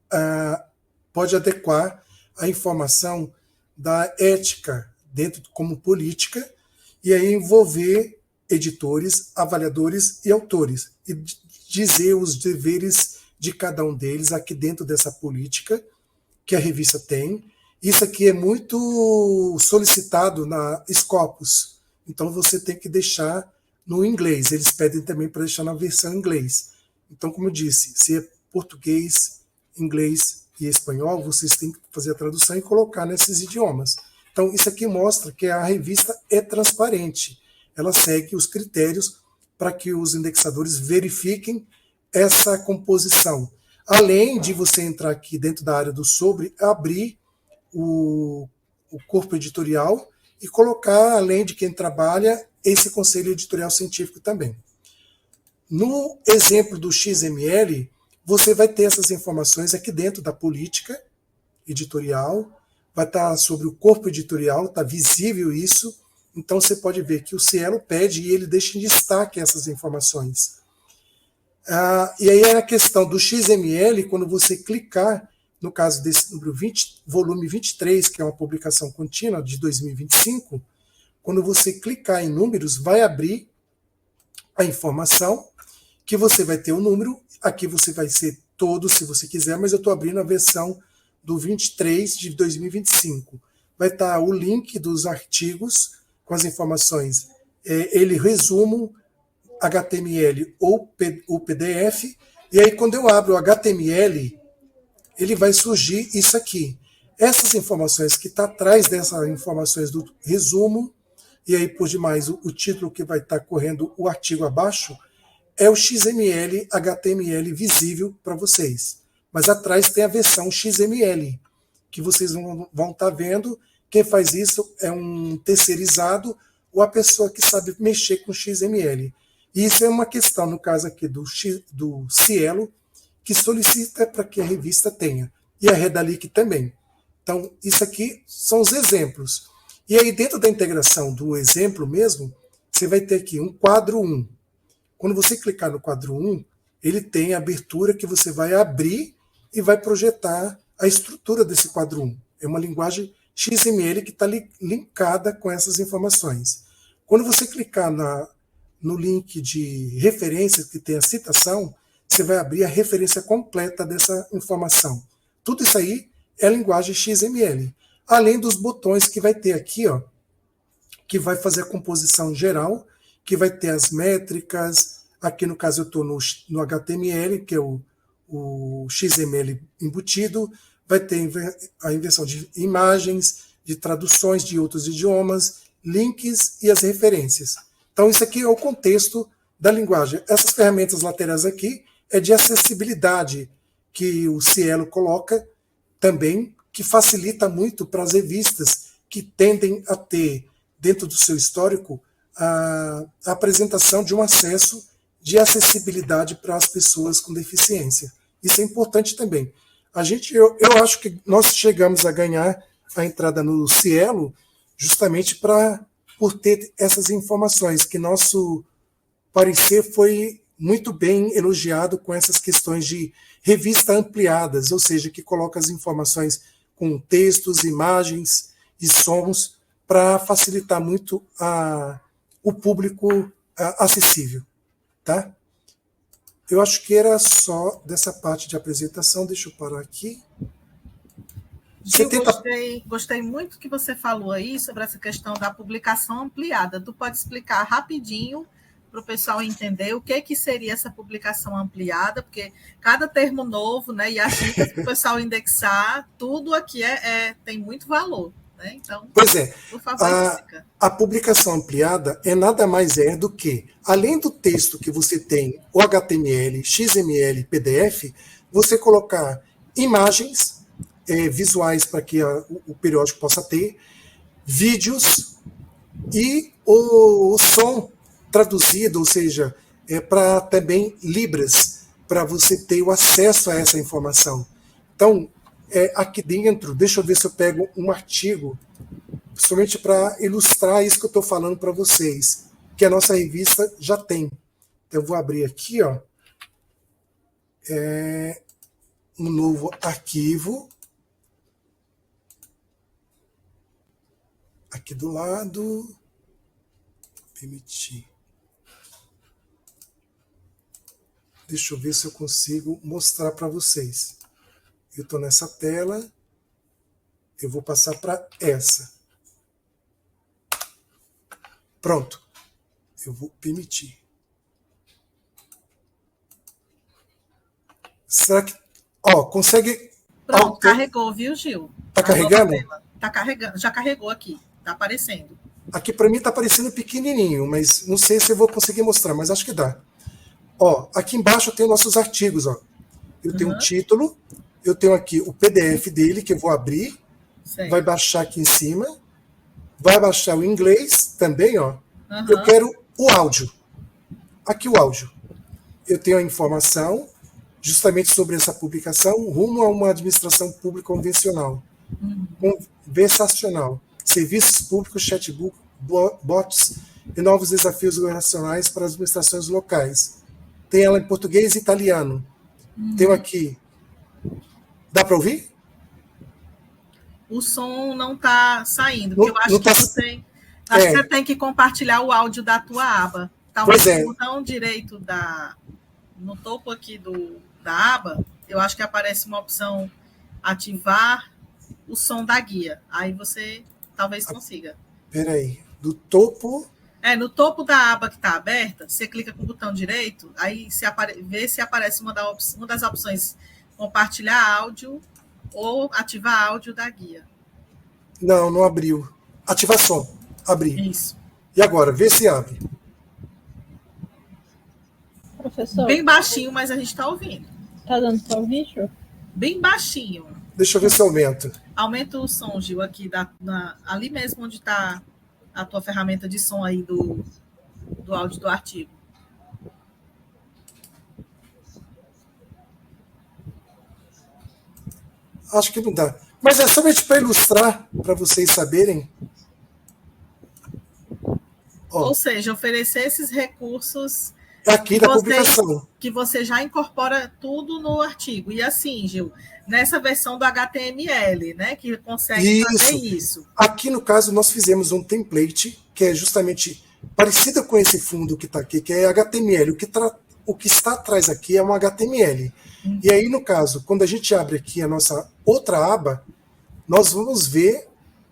pode adequar a informação da ética dentro como política e aí envolver editores, avaliadores e autores e dizer os deveres de cada um deles aqui dentro dessa política que a revista tem. Isso aqui é muito solicitado na Scopus, então você tem que deixar no inglês. Eles pedem também para deixar na versão em inglês. Então, como eu disse, se é português, inglês e espanhol, vocês têm que fazer a tradução e colocar nesses idiomas. Então, isso aqui mostra que a revista é transparente. Ela segue os critérios para que os indexadores verifiquem essa composição. Além de você entrar aqui dentro da área do sobre, abrir o corpo editorial e colocar, além de quem trabalha, esse conselho editorial científico também. No exemplo do XML, você vai ter essas informações aqui dentro da política editorial, vai estar sobre o corpo editorial, está visível isso, então você pode ver que o Cielo pede e ele deixa em destaque essas informações. E aí é a questão do XML, quando você clicar, no caso desse número 20, volume 23, que é uma publicação contínua de 2025, quando você clicar em números, vai abrir a informação, que você vai ter o número, aqui você vai ser todo, se você quiser, mas eu estou abrindo a versão do 23 de 2025. Vai estar o link dos artigos com as informações. Ele resumo, HTML ou o PDF, e aí quando eu abro o HTML, ele vai surgir isso aqui. Essas informações que está atrás dessas informações do resumo, e aí por demais o título que vai estar correndo o artigo abaixo, é o XML, HTML visível para vocês. Mas atrás tem a versão XML, que vocês vão estar vendo. Quem faz isso é um terceirizado ou a pessoa que sabe mexer com XML. E isso é uma questão, no caso aqui do Cielo, que solicita para que a revista tenha. E a Redalic também. Então, isso aqui são os exemplos. E aí, dentro da integração do exemplo mesmo, você vai ter aqui um quadro 1. Quando você clicar no quadro 1, ele tem a abertura que você vai abrir e vai projetar a estrutura desse quadro 1. É uma linguagem XML que está linkada com essas informações. Quando você clicar no link de referência que tem a citação, você vai abrir a referência completa dessa informação. Tudo isso aí é a linguagem XML. Além dos botões que vai ter aqui, ó, que vai fazer a composição geral, que vai ter as métricas. Aqui no caso eu estou no HTML, que é o XML embutido. Vai ter a inversão de imagens, de traduções de outros idiomas, links e as referências. Então isso aqui é o contexto da linguagem. Essas ferramentas laterais aqui é de acessibilidade que o Cielo coloca também, que facilita muito para as revistas que tendem a ter dentro do seu histórico a apresentação de um acesso de acessibilidade para as pessoas com deficiência. Isso é importante também. Eu acho que nós chegamos a ganhar a entrada no Cielo justamente por ter essas informações, que nosso parecer foi muito bem elogiado com essas questões de revista ampliadas, ou seja, que coloca as informações com textos, imagens e sons para facilitar muito o público acessível. Tá? Eu acho que era só dessa parte de apresentação. Deixa eu parar aqui. Gil, gostei muito que você falou aí sobre essa questão da publicação ampliada. Tu pode explicar rapidinho para o pessoal entender o que seria essa publicação ampliada, porque cada termo novo, né, e as dicas para o pessoal indexar, tudo aqui tem muito valor. Né? Então, pois é, por favor, a publicação ampliada nada mais do que, além do texto que você tem, o HTML, XML, PDF, você colocar imagens visuais para que o periódico possa ter, vídeos e o som traduzido, ou seja, para também Libras, para você ter o acesso a essa informação. Então, aqui dentro, deixa eu ver se eu pego um artigo, principalmente para ilustrar isso que eu estou falando para vocês, que a nossa revista já tem. Então, eu vou abrir aqui, ó, um novo arquivo. Aqui do lado. Permitir. Deixa eu ver se eu consigo mostrar para vocês. Eu estou nessa tela. Eu vou passar para essa. Pronto. Eu vou permitir. Será que... consegue... Pronto, carregou, viu, Gil? Está carregando? Está carregando. Já carregou aqui. Está aparecendo. Aqui para mim está aparecendo pequenininho, mas não sei se eu vou conseguir mostrar, mas acho que dá. Aqui embaixo eu tenho nossos artigos. Eu tenho um título, eu tenho aqui o PDF dele, que eu vou abrir, vai baixar aqui em cima, vai baixar o inglês também. Eu quero o áudio. Aqui o áudio. Eu tenho a informação justamente sobre essa publicação, rumo a uma administração pública convencional, conversacional. Serviços públicos, chatbot, bots e novos desafios organizacionais para as administrações locais. Tem ela em português e italiano. Tenho aqui. Dá para ouvir? O som não está saindo, porque eu acho que você tem que compartilhar o áudio da tua aba. Talvez no botão direito no topo aqui da aba, eu acho que aparece uma opção ativar o som da guia. Aí você talvez consiga. Espera aí. Do topo... no topo da aba que está aberta, você clica com o botão direito, aí vê se aparece uma das opções compartilhar áudio ou ativar áudio da guia. Não abriu. Ativar som. Abri. Isso. E agora, vê se abre. Professor. Bem baixinho, mas a gente está ouvindo. Tá dando para ouvir, Gil? Bem baixinho. Deixa eu ver se aumenta. Aumenta o som, Gil, aqui ali mesmo onde está a tua ferramenta de som aí do áudio do artigo. Acho que não dá. Mas é somente para ilustrar, para vocês saberem. Ou seja, oferecer esses recursos aqui da publicação. Que você já incorpora tudo no artigo. E assim, Gil, nessa versão do HTML, né, que consegue fazer isso. Aqui, no caso, nós fizemos um template que é justamente parecido com esse fundo que está aqui, que é HTML. O que está atrás aqui é um HTML. E aí, no caso, quando a gente abre aqui a nossa outra aba, nós vamos ver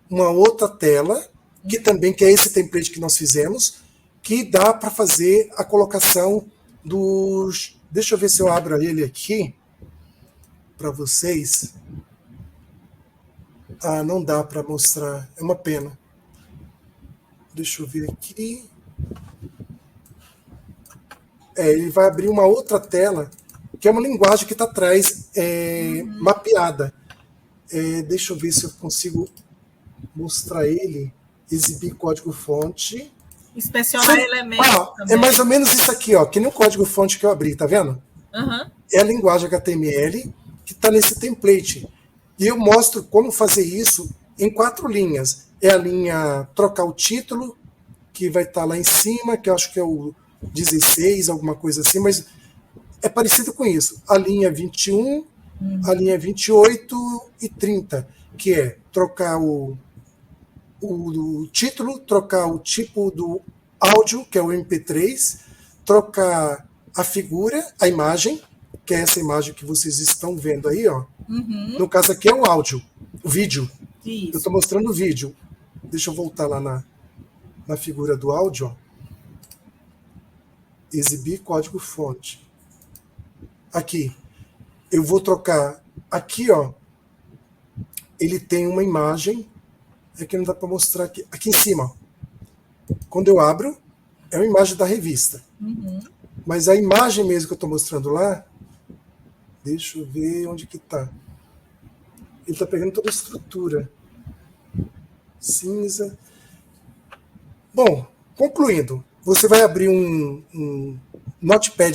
uma outra tela, que é esse template que nós fizemos, que dá para fazer a colocação dos... Deixa eu ver se eu abro ele aqui para vocês. Ah, não dá para mostrar. É uma pena. Deixa eu ver aqui. Ele vai abrir uma outra tela, que é uma linguagem que está atrás, mapeada. Deixa eu ver se eu consigo mostrar ele. Exibir código-fonte. Inspecionar elementos também. É mais ou menos isso aqui, ó, que nem o código-fonte que eu abri, tá vendo? Uhum. É a linguagem HTML que está nesse template. E eu mostro como fazer isso em 4 linhas. É a linha trocar o título, que vai estar lá em cima, que eu acho que é o 16, alguma coisa assim, mas é parecido com isso. A linha 21, a linha 28 e 30, que é trocar o título, trocar o tipo do áudio, que é o MP3, trocar a figura, a imagem, que é essa imagem que vocês estão vendo aí, ó. Uhum. No caso aqui é o áudio, o vídeo. Isso. Eu estou mostrando o vídeo. Deixa eu voltar lá na figura do áudio, ó. Exibir código-fonte. Aqui. Eu vou trocar. Aqui, ó. Ele tem uma imagem. É que não dá para mostrar aqui. Aqui em cima, ó. Quando eu abro, é uma imagem da revista. Uhum. Mas a imagem mesmo que eu estou mostrando lá, deixa eu ver onde que está. Ele está pegando toda a estrutura. Cinza. Bom, concluindo, você vai abrir um Notepad++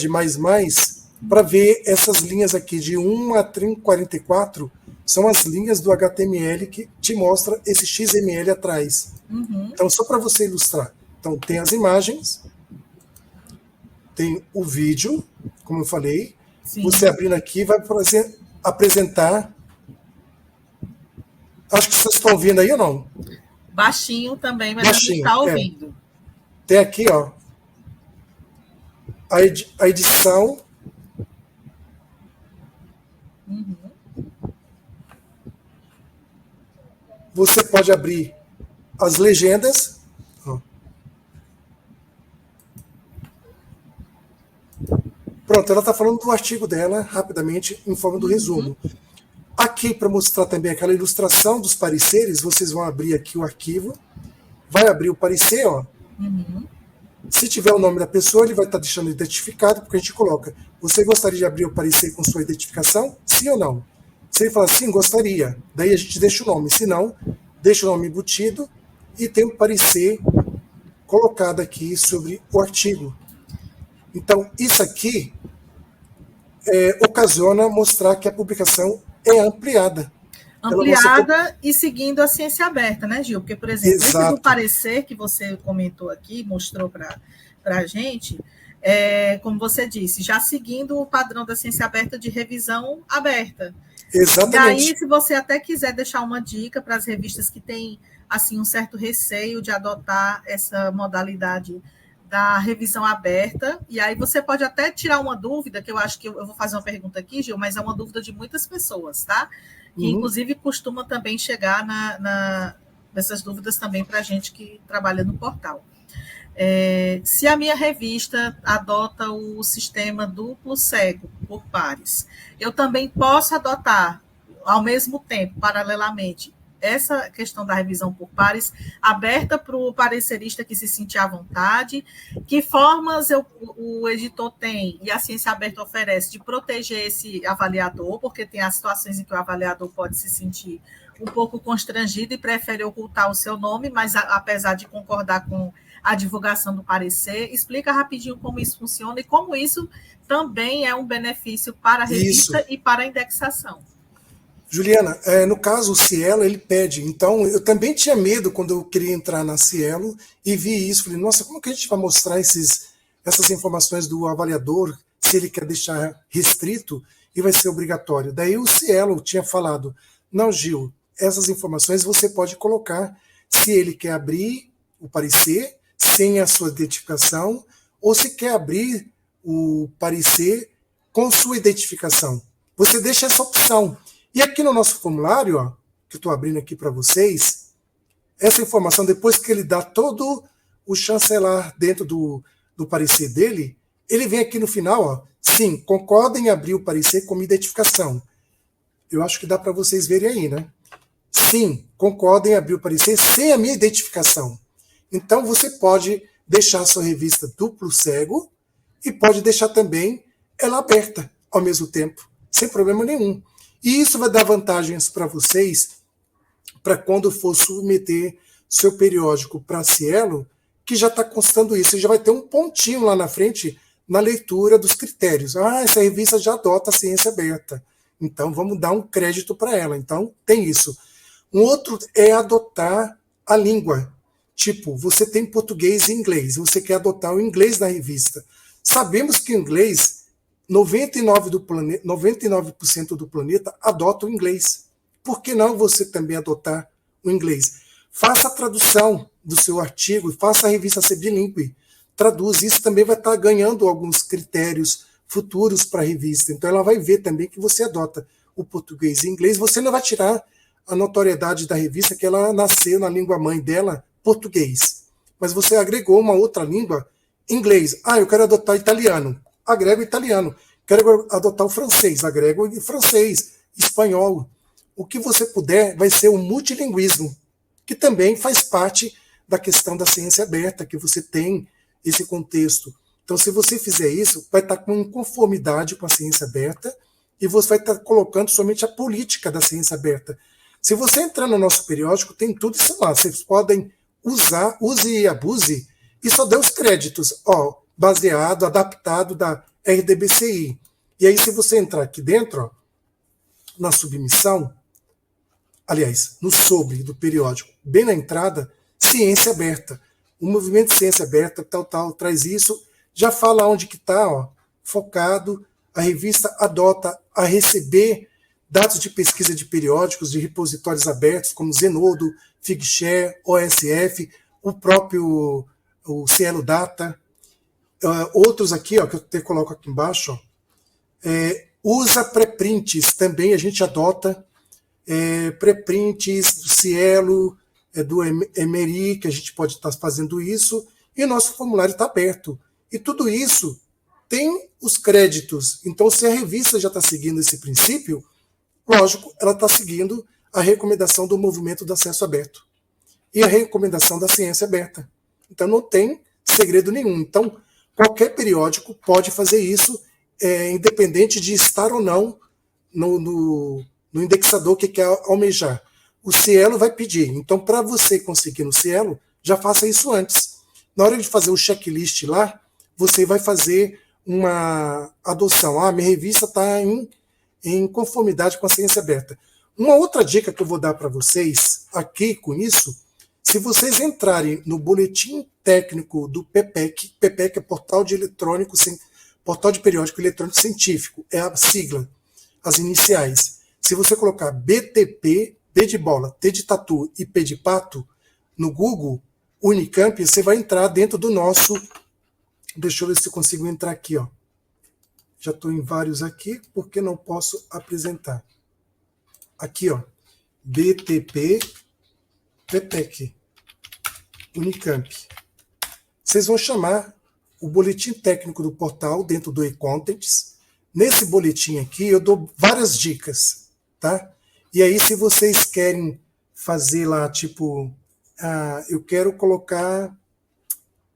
para ver essas linhas aqui de 1 a 44, são as linhas do HTML que te mostra esse XML atrás. Uhum. Então, só para você ilustrar. Então, tem as imagens, tem o vídeo, como eu falei. Sim. Você abrindo aqui vai apresentar. Acho que vocês estão ouvindo aí ou não? Baixinho também, mas Baixinho, a gente está ouvindo. Tem aqui, ó, a edição. Uhum. Você pode abrir as legendas. Ó. Pronto, ela está falando do artigo dela, rapidamente, em forma do resumo. Aqui, para mostrar também aquela ilustração dos pareceres, vocês vão abrir aqui o arquivo. Vai abrir o parecer, ó. Uhum. Se tiver o nome da pessoa, ele vai estar deixando identificado, porque a gente coloca: você gostaria de abrir o parecer com sua identificação? Sim ou não? Se ele falar sim, gostaria, daí a gente deixa o nome. Se não, deixa o nome embutido e tem o parecer colocado aqui sobre o artigo. Então, isso aqui ocasiona mostrar que a publicação é ampliada. Ampliada e seguindo a ciência aberta, né, Gil? Porque, por exemplo, Exato. esse do parecer que você comentou aqui, mostrou para a gente, como você disse, já seguindo o padrão da ciência aberta de revisão aberta. Exatamente. E aí, se você até quiser deixar uma dica para as revistas que têm assim, um certo receio de adotar essa modalidade da revisão aberta, e aí você pode até tirar uma dúvida, que eu acho que eu vou fazer uma pergunta aqui, Gil, mas é uma dúvida de muitas pessoas, tá? Que inclusive costuma também chegar nessas dúvidas também para a gente que trabalha no portal. Se a minha revista adota o sistema duplo cego por pares, eu também posso adotar ao mesmo tempo, paralelamente, essa questão da revisão por pares, aberta para o parecerista que se sentir à vontade, que formas o editor tem e a ciência aberta oferece de proteger esse avaliador, porque tem as situações em que o avaliador pode se sentir um pouco constrangido e prefere ocultar o seu nome, mas apesar de concordar com a divulgação do parecer. Explica rapidinho como isso funciona e como isso também é um benefício para a revista e para a indexação. Juliana, no caso o Cielo, ele pede. Então, eu também tinha medo quando eu queria entrar na Cielo e vi isso. Falei, nossa, como que a gente vai mostrar esses essas informações do avaliador, se ele quer deixar restrito, e vai ser obrigatório. Daí o Cielo tinha falado, não, Gil, essas informações você pode colocar se ele quer abrir o parecer sem a sua identificação, ou se quer abrir o parecer com sua identificação. Você deixa essa opção. E aqui no nosso formulário, ó, que eu estou abrindo aqui para vocês, essa informação, depois que ele dá todo o chancelar dentro do parecer dele, ele vem aqui no final, ó, sim, concorda em abrir o parecer como identificação. Eu acho que dá para vocês verem aí, né? Sim, concorda em abrir o parecer sem a minha identificação. Então você pode deixar a sua revista duplo cego e pode deixar também ela aberta ao mesmo tempo, sem problema nenhum. E isso vai dar vantagens para vocês para quando for submeter seu periódico para a Cielo, que já está constando isso. Você já vai ter um pontinho lá na frente na leitura dos critérios. Ah, essa revista já adota a ciência aberta. Então vamos dar um crédito para ela. Então tem isso. Um outro é adotar a língua. Tipo, você tem português e inglês. Você quer adotar o inglês na revista. Sabemos que o inglês, 99% do planeta adota o inglês. Por que não você também adotar o inglês? Faça a tradução do seu artigo e faça a revista ser bilíngue. Traduz, isso também vai estar ganhando alguns critérios futuros para a revista. Então ela vai ver também que você adota o português e o inglês. Você não vai tirar a notoriedade da revista que ela nasceu na língua mãe dela, português. Mas você agregou uma outra língua, inglês. Ah, eu quero adotar italiano. Agrego italiano. Quero adotar o francês. Agrego o francês, espanhol. O que você puder vai ser o multilinguismo, que também faz parte da questão da ciência aberta, que você tem esse contexto. Então, se você fizer isso, vai estar com conformidade com a ciência aberta e você vai estar colocando somente a política da ciência aberta. Se você entrar no nosso periódico, tem tudo isso lá. Vocês podem usar, use e abuse, e só dê os créditos, ó, baseado, adaptado da RDBCI. E aí, se você entrar aqui dentro, ó, na submissão, aliás, no sobre do periódico, bem na entrada, ciência aberta. O movimento Ciência Aberta, tal, traz isso, já fala onde que está, focado, a revista adota a receber dados de pesquisa de periódicos, de repositórios abertos, como Zenodo, Figshare, OSF, o próprio Cielo Data, outros aqui, ó, que eu até coloco aqui embaixo, usa pré-prints, também a gente adota pré-prints do Cielo, do Emery, que a gente pode estar fazendo isso, e o nosso formulário está aberto. E tudo isso tem os créditos. Então, se a revista já está seguindo esse princípio, lógico, ela está seguindo a recomendação do movimento do acesso aberto e a recomendação da ciência aberta. Então, não tem segredo nenhum. Então, qualquer periódico pode fazer isso, independente de estar ou não no indexador que quer almejar. O Cielo vai pedir. Então, para você conseguir no Cielo, já faça isso antes. Na hora de fazer o checklist lá, você vai fazer uma adoção. Ah, minha revista está em conformidade com a ciência aberta. Uma outra dica que eu vou dar para vocês aqui com isso, se vocês entrarem no boletim técnico do PPEC, PPEC é Portal de Periódico Eletrônico Científico, é a sigla, as iniciais. Se você colocar BTP, B de bola, T de tatu e P de pato, no Google, Unicamp, você vai entrar dentro do nosso... Deixa eu ver se eu consigo entrar aqui, ó. Já estou em vários aqui, porque não posso apresentar. Aqui, ó. BTP, PPEC, Unicamp. Vocês vão chamar o boletim técnico do portal dentro do e-contents. Nesse boletim aqui, eu dou várias dicas, tá? E aí, se vocês querem fazer lá, tipo, eu quero colocar,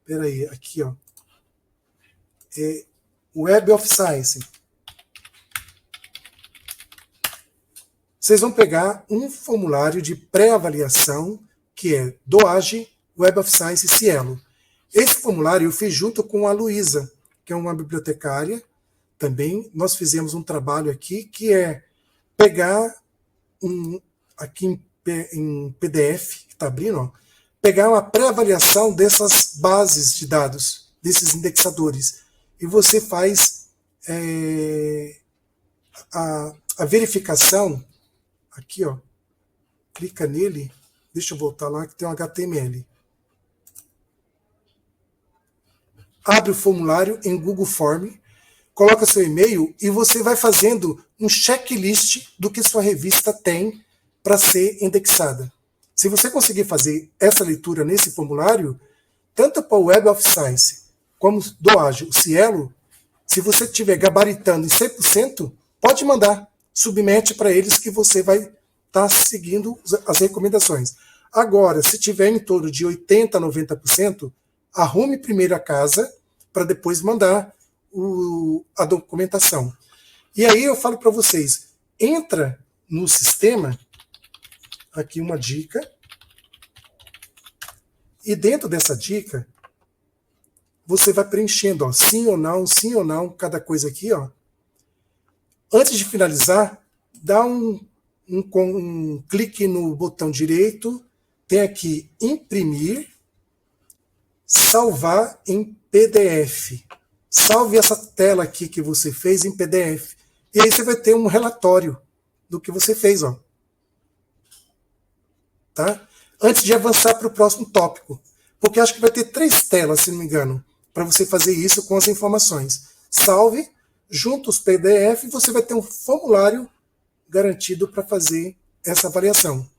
peraí, aqui, ó, Web of Science. Vocês vão pegar um formulário de pré-avaliação, que é DOAGE, Web of Science e Cielo. Esse formulário eu fiz junto com a Luísa, que é uma bibliotecária, também. Nós fizemos um trabalho aqui, que é pegar aqui em PDF, que está abrindo, ó, pegar uma pré-avaliação dessas bases de dados, desses indexadores. E você faz a verificação, aqui, ó, clica nele, deixa eu voltar lá que tem um HTML. Abre o formulário em Google Form, coloca seu e-mail e você vai fazendo um checklist do que sua revista tem para ser indexada. Se você conseguir fazer essa leitura nesse formulário, tanto para o Web of Science como do Ágil, Cielo, se você estiver gabaritando em 100%, pode mandar, submete para eles que você vai estar seguindo as recomendações. Agora, se tiver em torno de 80% a 90%, arrume primeiro a casa para depois mandar a documentação. E aí eu falo para vocês, entra no sistema, aqui uma dica, e dentro dessa dica, você vai preenchendo, ó, sim ou não, cada coisa aqui, ó. Antes de finalizar, dá um clique no botão direito, tem aqui imprimir, salvar em PDF. Salve essa tela aqui que você fez em PDF. E aí você vai ter um relatório do que você fez, ó. Tá? Antes de avançar para o próximo tópico. Porque acho que vai ter 3 telas, se não me engano, para você fazer isso com as informações. Salve, junto os PDF, você vai ter um formulário garantido para fazer essa avaliação.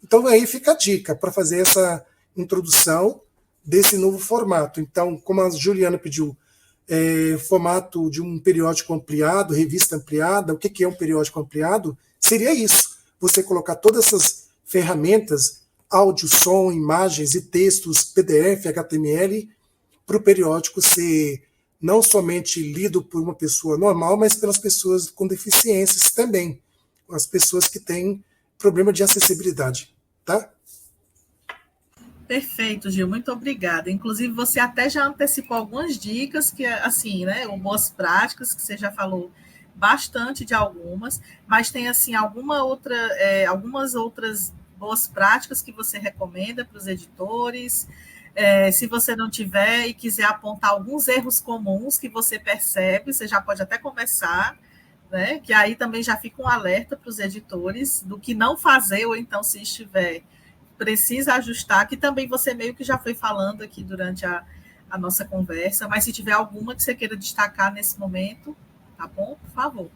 Então aí fica a dica para fazer essa introdução desse novo formato. Então, como a Juliana pediu, formato de um periódico ampliado, revista ampliada, o que é um periódico ampliado? Seria isso, você colocar todas essas ferramentas, áudio, som, imagens e textos, PDF, HTML, para o periódico ser não somente lido por uma pessoa normal, mas pelas pessoas com deficiências também, as pessoas que têm problema de acessibilidade, tá? Perfeito, Gil, muito obrigada. Inclusive, você até já antecipou algumas dicas que, assim, né, ou boas práticas, que você já falou bastante de algumas, mas tem, assim, algumas outras boas práticas que você recomenda para os editores. Se você não tiver e quiser apontar alguns erros comuns que você percebe, você já pode até começar, né, que aí também já fica um alerta para os editores do que não fazer, ou então, se estiver precisa ajustar, que também você meio que já foi falando aqui durante a nossa conversa, mas se tiver alguma que você queira destacar nesse momento, tá bom? Por favor.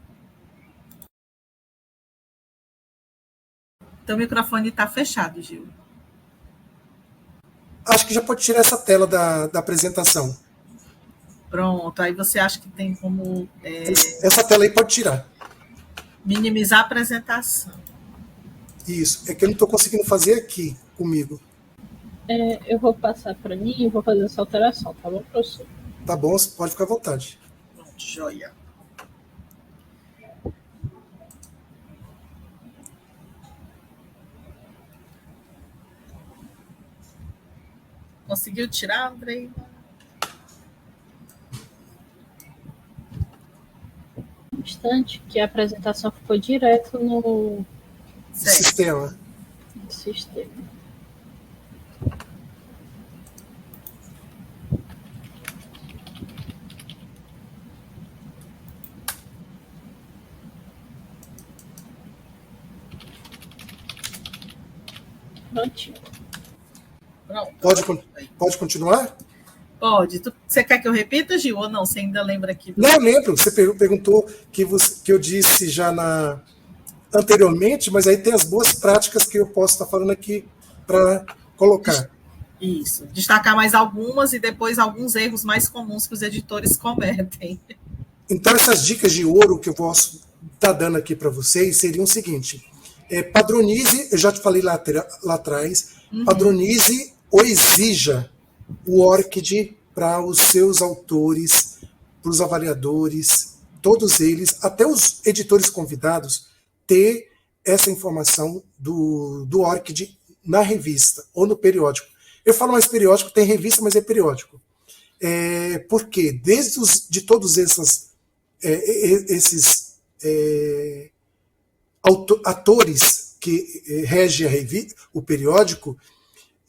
Então, o microfone está fechado, Gil. Acho que já pode tirar essa tela da apresentação. Pronto, aí você acha que tem como... Essa tela aí pode tirar. Minimizar a apresentação. Isso, é que eu não estou conseguindo fazer aqui comigo. Eu vou passar para mim e vou fazer essa alteração, tá bom, professor? Tá bom, você pode ficar à vontade. Pronto, joia. Conseguiu tirar, Andrei? Um instante, que a apresentação ficou direto no sistema. Prontinho. Pode continuar? Pode. Você quer que eu repita, Gil, ou não? Você ainda lembra aqui? Não, eu lembro. Você perguntou que eu disse já anteriormente, mas aí tem as boas práticas que eu posso estar falando aqui para colocar. Isso. Destacar mais algumas e depois alguns erros mais comuns que os editores cometem. Então, essas dicas de ouro que eu posso estar dando aqui para vocês seriam o seguinte. Padronize, eu já te falei lá atrás, padronize ou exija o ORCID para os seus autores, para os avaliadores, todos eles, até os editores convidados, ter essa informação do ORCID na revista ou no periódico. Eu falo mais periódico, tem revista, mas é periódico. Porque de todos esses atores que regem o periódico,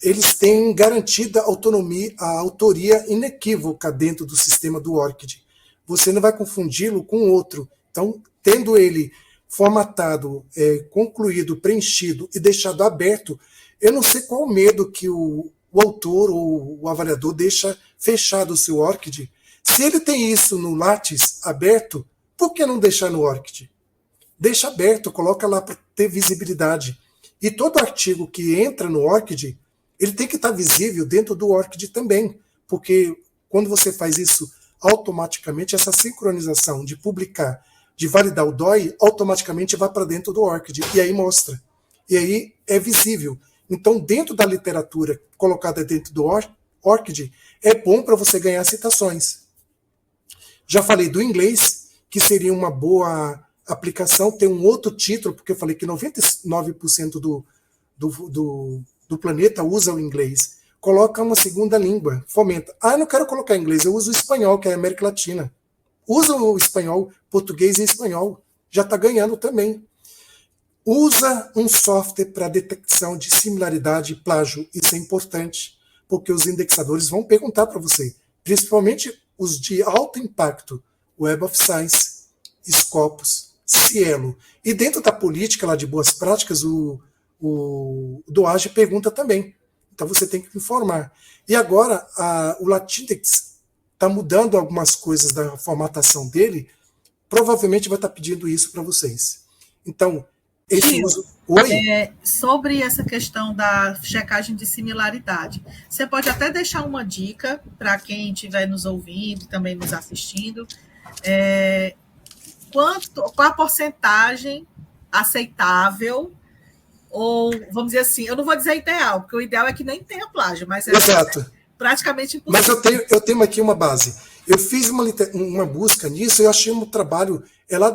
eles têm garantida autonomia, a autoria inequívoca dentro do sistema do ORCID. Você não vai confundi-lo com outro. Então, tendo ele formatado, concluído, preenchido e deixado aberto, eu não sei qual o medo que o autor ou o avaliador deixa fechado o seu ORCID. Se ele tem isso no Lattes aberto, por que não deixar no ORCID? Deixa aberto, coloca lá para ter visibilidade. E todo artigo que entra no ORCID, ele tem que estar visível dentro do ORCID também, porque quando você faz isso automaticamente, essa sincronização de publicar, de validar o DOI, automaticamente vai para dentro do ORCID, e aí mostra. E aí é visível. Então, dentro da literatura colocada dentro do ORCID, é bom para você ganhar citações. Já falei do inglês, que seria uma boa aplicação, tem um outro título, porque eu falei que 99% do planeta usa o inglês. Coloca uma segunda língua, fomenta. Eu não quero colocar inglês, eu uso o espanhol, que é a América Latina. Usa o espanhol, português e espanhol. Já está ganhando também. Usa um software para detecção de similaridade e plágio. Isso é importante, porque os indexadores vão perguntar para você, principalmente os de alto impacto, Web of Science, Scopus, Cielo. E dentro da política lá de boas práticas, o DOAJ pergunta também. Então você tem que informar. E agora o Latindex está mudando algumas coisas da formatação dele, provavelmente vai estar pedindo isso para vocês. Então, esse uso... Oi? Sobre essa questão da checagem de similaridade, você pode até deixar uma dica para quem estiver nos ouvindo e também nos assistindo, qual a porcentagem aceitável, ou, vamos dizer assim, eu não vou dizer ideal, porque o ideal é que nem tenha plágio, mas Exato. Praticamente impossível. Mas eu tenho aqui uma base. Eu fiz uma busca nisso, eu achei um trabalho, lá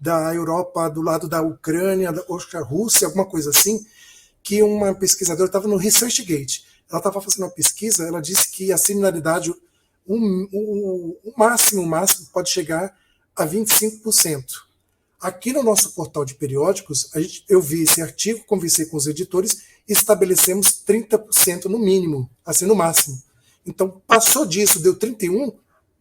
da Europa, do lado da Ucrânia, da Rússia, alguma coisa assim, que uma pesquisadora estava no ResearchGate. Ela estava fazendo uma pesquisa, ela disse que a similaridade, o máximo pode chegar a 25%. Aqui no nosso portal de periódicos, eu vi esse artigo, conversei com os editores e estabelecemos 30% no mínimo, assim no máximo. Então, passou disso, deu 31%,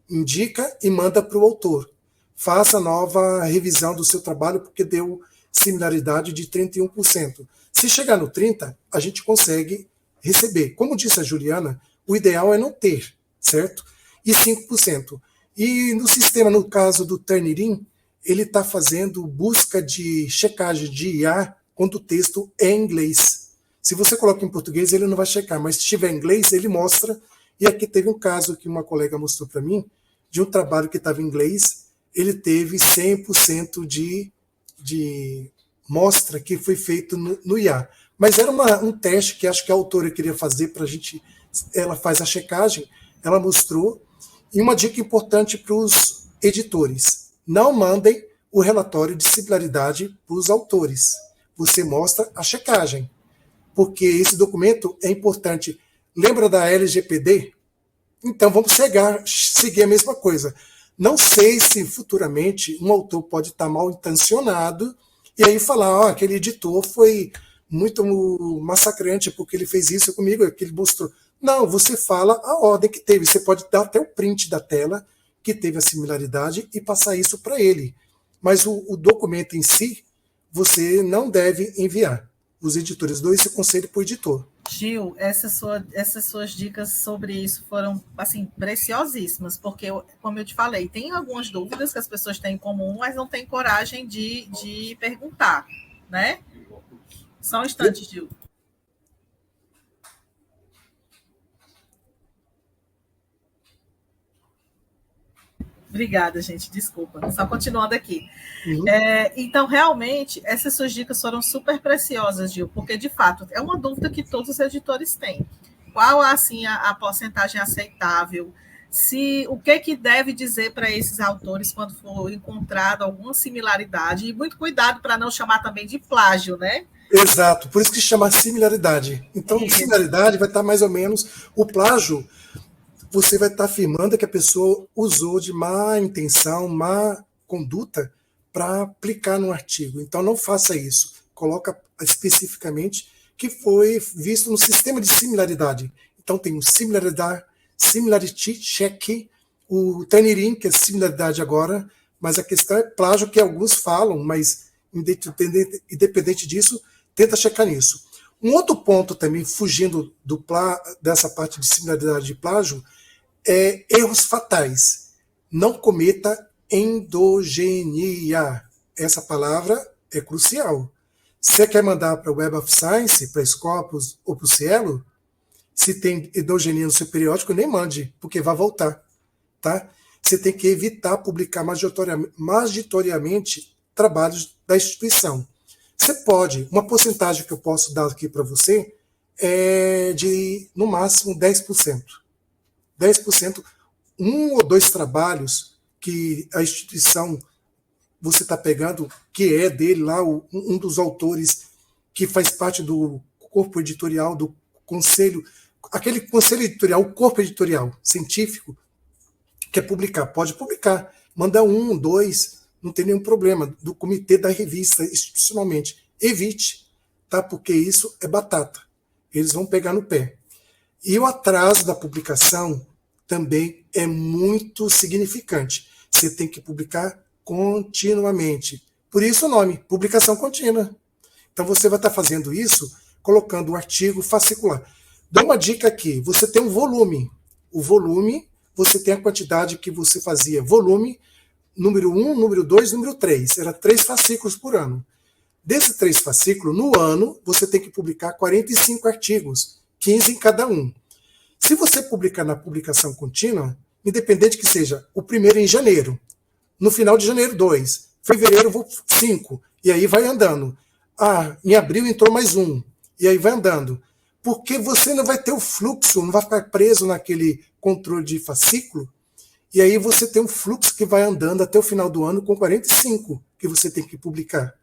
indica e manda para o autor. Faça nova revisão do seu trabalho, porque deu similaridade de 31%. Se chegar no 30%, a gente consegue receber. Como disse a Juliana, o ideal é não ter, certo? E 5%. E no sistema, no caso do Turnitin, ele está fazendo busca de checagem de IA quando o texto é em inglês. Se você coloca em português, ele não vai checar, mas se tiver em inglês, ele mostra. E aqui teve um caso que uma colega mostrou para mim, de um trabalho que estava em inglês, ele teve 100% de mostra que foi feito no IA. Mas era um teste que acho que a autora queria fazer para a gente, ela faz a checagem, ela mostrou. E uma dica importante para os editores: não mandem o relatório de similaridade para os autores. Você mostra a checagem, porque esse documento é importante. Lembra da LGPD? Então vamos seguir a mesma coisa. Não sei se futuramente um autor pode estar mal intencionado e aí falar, aquele editor foi muito massacrante porque ele fez isso comigo, que ele mostrou. Não, você fala a ordem que teve. Você pode dar até o print da tela que teve a similaridade e passar isso para ele. Mas o documento em si, você não deve enviar. Os editores dão esse conselho para o editor. Gil, essas suas dicas sobre isso foram assim, preciosíssimas, porque, como eu te falei, tem algumas dúvidas que as pessoas têm em comum, mas não têm coragem de perguntar, né? Só um instante, Gil. Obrigada, gente, desculpa. Só continuando aqui. Uhum. Então, realmente, essas suas dicas foram super preciosas, Gil, porque, de fato, é uma dúvida que todos os editores têm. Qual, assim, a porcentagem aceitável? O que deve dizer para esses autores quando for encontrado alguma similaridade? E muito cuidado para não chamar também de plágio, né? Exato, por isso que chama similaridade. Então, similaridade vai estar mais ou menos... O plágio... você vai estar afirmando que a pessoa usou de má intenção, má conduta para aplicar no artigo. Então não faça isso. Coloca especificamente que foi visto no sistema de similaridade. Então tem o similarity check, o Tannerin, que é similaridade agora, mas a questão é plágio, que alguns falam, mas independente disso, tenta checar nisso. Um outro ponto também, fugindo dessa parte de similaridade de plágio, é erros fatais. Não cometa endogenia. Essa palavra é crucial. Você quer mandar para o Web of Science, para Scopus ou para o Cielo, se tem endogenia no seu periódico, nem mande, porque vai voltar. Tá? Você tem que evitar publicar majoritariamente trabalhos da instituição. Você pode, uma porcentagem que eu posso dar aqui para você é de, no máximo, 10%. 10%, um ou dois trabalhos que a instituição você está pegando, que é dele lá, um dos autores que faz parte do corpo editorial, do conselho, aquele conselho editorial, o corpo editorial científico, quer publicar, pode publicar. Manda um, dois, não tem nenhum problema. Do comitê da revista, institucionalmente. Evite, tá? Porque isso é batata. Eles vão pegar no pé. E o atraso da publicação também é muito significante. Você tem que publicar continuamente. Por isso o nome, publicação contínua. Então você vai estar fazendo isso colocando o artigo fascicular. Dá uma dica aqui. Você tem um volume. O volume, você tem a quantidade que você fazia. Volume, número 1, número 2, número 3. Era 3 fascículos por ano. Desses 3 fascículos, no ano, você tem que publicar 45 artigos, 15 em cada um. Se você publicar na publicação contínua, independente que seja o primeiro em janeiro, no final de janeiro 2, fevereiro 5, e aí vai andando. Em abril entrou mais um, e aí vai andando. Porque você não vai ter o fluxo, não vai ficar preso naquele controle de fascículo, e aí você tem um fluxo que vai andando até o final do ano com 45 que você tem que publicar.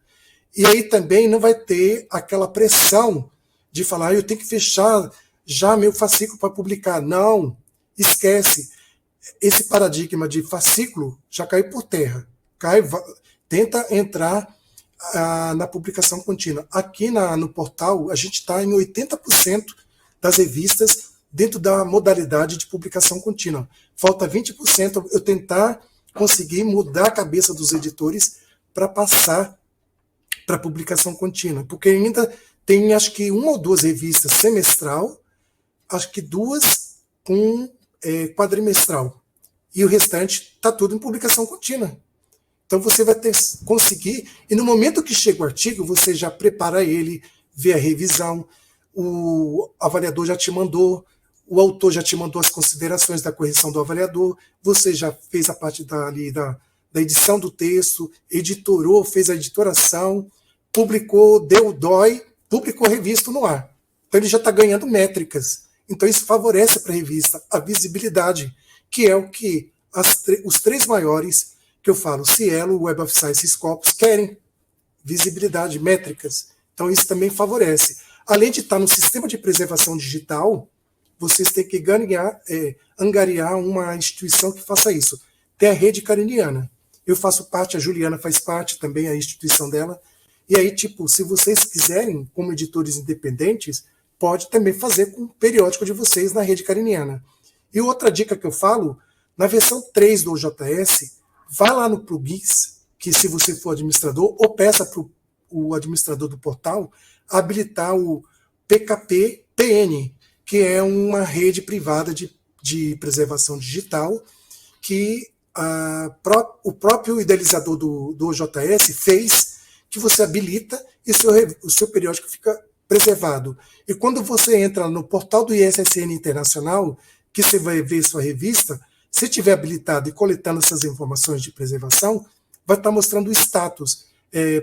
E aí também não vai ter aquela pressão de falar, eu tenho que fechar já meu fascículo para publicar. Não, esquece. Esse paradigma de fascículo já caiu por terra. Tenta entrar na publicação contínua. Aqui no portal, a gente está em 80% das revistas dentro da modalidade de publicação contínua. Falta 20% eu tentar conseguir mudar a cabeça dos editores para passar para publicação contínua. Porque ainda tem, acho que, 1 ou 2 revistas semestral, acho que 2 com quadrimestral. E o restante está tudo em publicação contínua. Então você vai conseguir, e no momento que chega o artigo, você já prepara ele, vê a revisão, o avaliador já te mandou, o autor já te mandou as considerações da correção do avaliador, você já fez a parte da edição do texto, editorou, fez a editoração, publicou, deu DOI, publicou a revista no ar. Então ele já está ganhando métricas. Então isso favorece para a revista a visibilidade, que é o que os 3 maiores que eu falo, Cielo, Web of Science e Scopus, querem visibilidade, métricas. Então isso também favorece. Além de estar no sistema de preservação digital, vocês têm que angariar uma instituição que faça isso. Tem a Rede Cariniana. Eu faço parte, a Juliana faz parte também, a instituição dela. E aí, se vocês quiserem, como editores independentes, pode também fazer com o periódico de vocês na Rede Cariniana. E outra dica que eu falo, na versão 3 do OJS, vá lá no plugins, que se você for administrador, ou peça para o administrador do portal habilitar o PKP-PN, que é uma rede privada de preservação digital que o próprio idealizador do OJS fez, que você habilita e o seu periódico fica preservado. E quando você entra no portal do ISSN Internacional, que você vai ver sua revista, se estiver habilitado e coletando essas informações de preservação, vai estar mostrando o status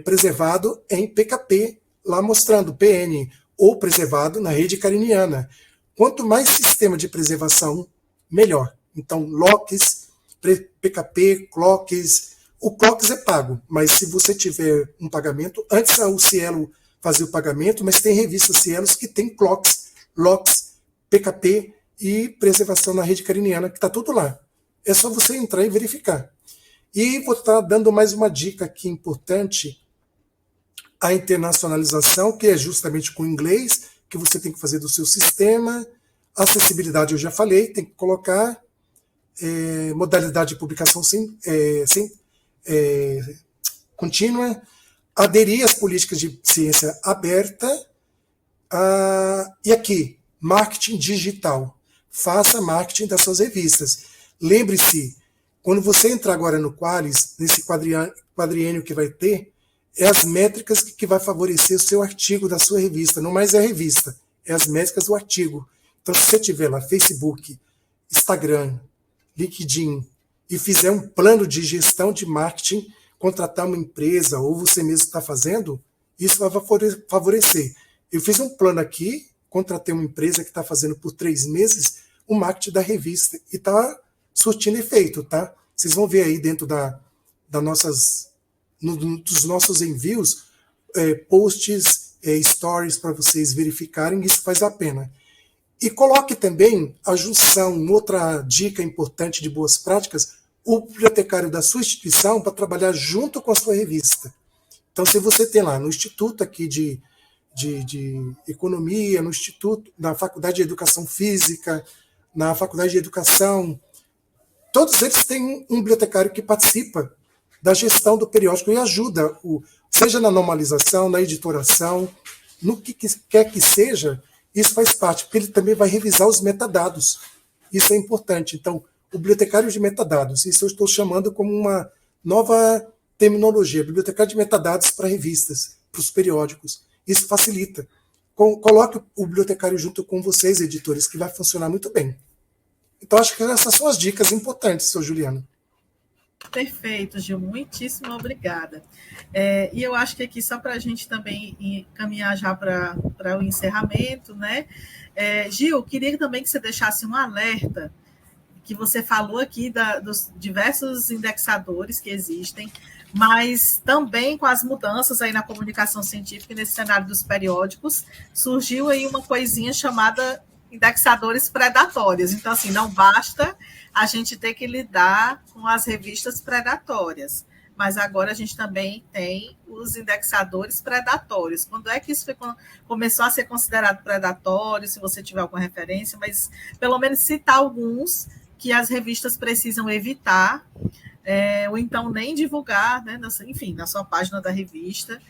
preservado em PKP, lá mostrando PN, ou preservado na rede cariniana. Quanto mais sistema de preservação, melhor. Então, locks, PKP, clocks. O clocks é pago, mas se você tiver um pagamento, antes o Cielo fazia o pagamento, mas tem revistas Cielos que tem clocks, locks, PKP e preservação na rede cariniana, que está tudo lá. É só você entrar e verificar. E vou estar dando mais uma dica aqui importante. a internacionalização, que é justamente com o inglês, que você tem que fazer do seu sistema. Acessibilidade eu já falei, tem que colocar. Modalidade de publicação contínua. Aderir às políticas de ciência aberta. E aqui, marketing digital. Faça marketing das suas revistas. Lembre-se, quando você entrar agora no Qualis, nesse quadriênio que vai ter, é as métricas que vai favorecer o seu artigo da sua revista. Não mais é a revista, é as métricas do artigo. Então, se você tiver lá Facebook, Instagram, LinkedIn, e fizer um plano de gestão de marketing, contratar uma empresa, ou você mesmo está fazendo, isso vai favorecer. Eu fiz um plano aqui, contratei uma empresa que está fazendo por 3 meses o marketing da revista, e está surtindo efeito, tá? Vocês vão ver aí dentro dos nossos envios, posts, stories para vocês verificarem, isso faz a pena. E coloque também a junção, outra dica importante de boas práticas, o bibliotecário da sua instituição para trabalhar junto com a sua revista. Então, se você tem lá no Instituto aqui de Economia, no Instituto, na Faculdade de Educação Física, na Faculdade de Educação, todos eles têm um bibliotecário que participa da gestão do periódico e ajuda, seja na normalização, na editoração, no que quer que seja, isso faz parte, porque ele também vai revisar os metadados. Isso é importante. Então, o bibliotecário de metadados, isso eu estou chamando como uma nova terminologia, bibliotecário de metadados para revistas, para os periódicos. Isso facilita. Coloque o bibliotecário junto com vocês, editores, que vai funcionar muito bem. Então, acho que essas são as dicas importantes, seu Juliano. Perfeito, Gil, muitíssimo obrigada. E eu acho que aqui, só para a gente também caminhar já para o encerramento, né? Gil, queria também que você deixasse um alerta, que você falou aqui dos diversos indexadores que existem, mas também com as mudanças aí na comunicação científica e nesse cenário dos periódicos, surgiu aí uma coisinha chamada indexadores predatórios. Então, assim, não basta a gente ter que lidar com as revistas predatórias, mas agora a gente também tem os indexadores predatórios. Quando é que isso começou a ser considerado predatório, se você tiver alguma referência, mas pelo menos citar alguns que as revistas precisam evitar, ou então nem divulgar, né, enfim, na sua página da revista,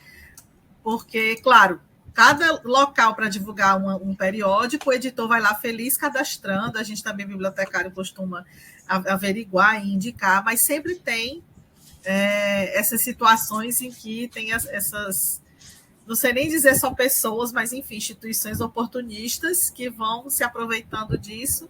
porque, claro, cada local para divulgar um periódico, o editor vai lá feliz cadastrando, a gente também, bibliotecário, costuma averiguar e indicar, mas sempre tem essas situações em que tem essas, não sei nem dizer só pessoas, mas, enfim, instituições oportunistas que vão se aproveitando disso,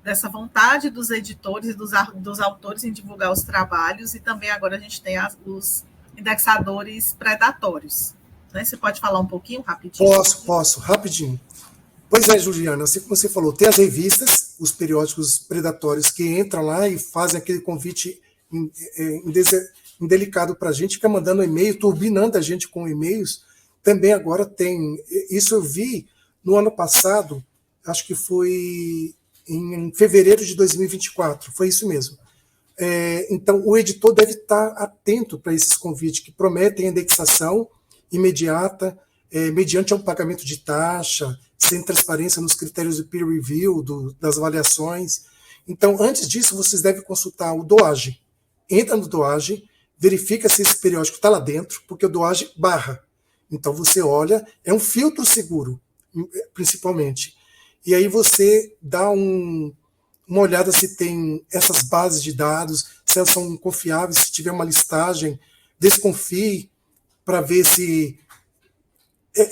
dessa vontade dos editores e dos autores em divulgar os trabalhos, e também agora a gente tem os indexadores predatórios. Né? Você pode falar um pouquinho, rapidinho? Posso, rapidinho. Pois é, Juliana, assim como você falou, tem as revistas, os periódicos predatórios que entram lá e fazem aquele convite indelicado para a gente, fica mandando e-mail, turbinando a gente com e-mails. Também agora tem, isso eu vi no ano passado, acho que foi em fevereiro de 2024, foi isso mesmo. Então, o editor deve estar atento para esses convites que prometem indexação imediata, mediante um pagamento de taxa, sem transparência nos critérios de peer review, das avaliações. Então, antes disso, vocês devem consultar o DOAJ. Entra no DOAJ, verifica se esse periódico está lá dentro, porque o DOAJ barra. Então, você olha, é um filtro seguro, principalmente. E aí você dá uma olhada se tem essas bases de dados, se elas são confiáveis, se tiver uma listagem, desconfie, para ver se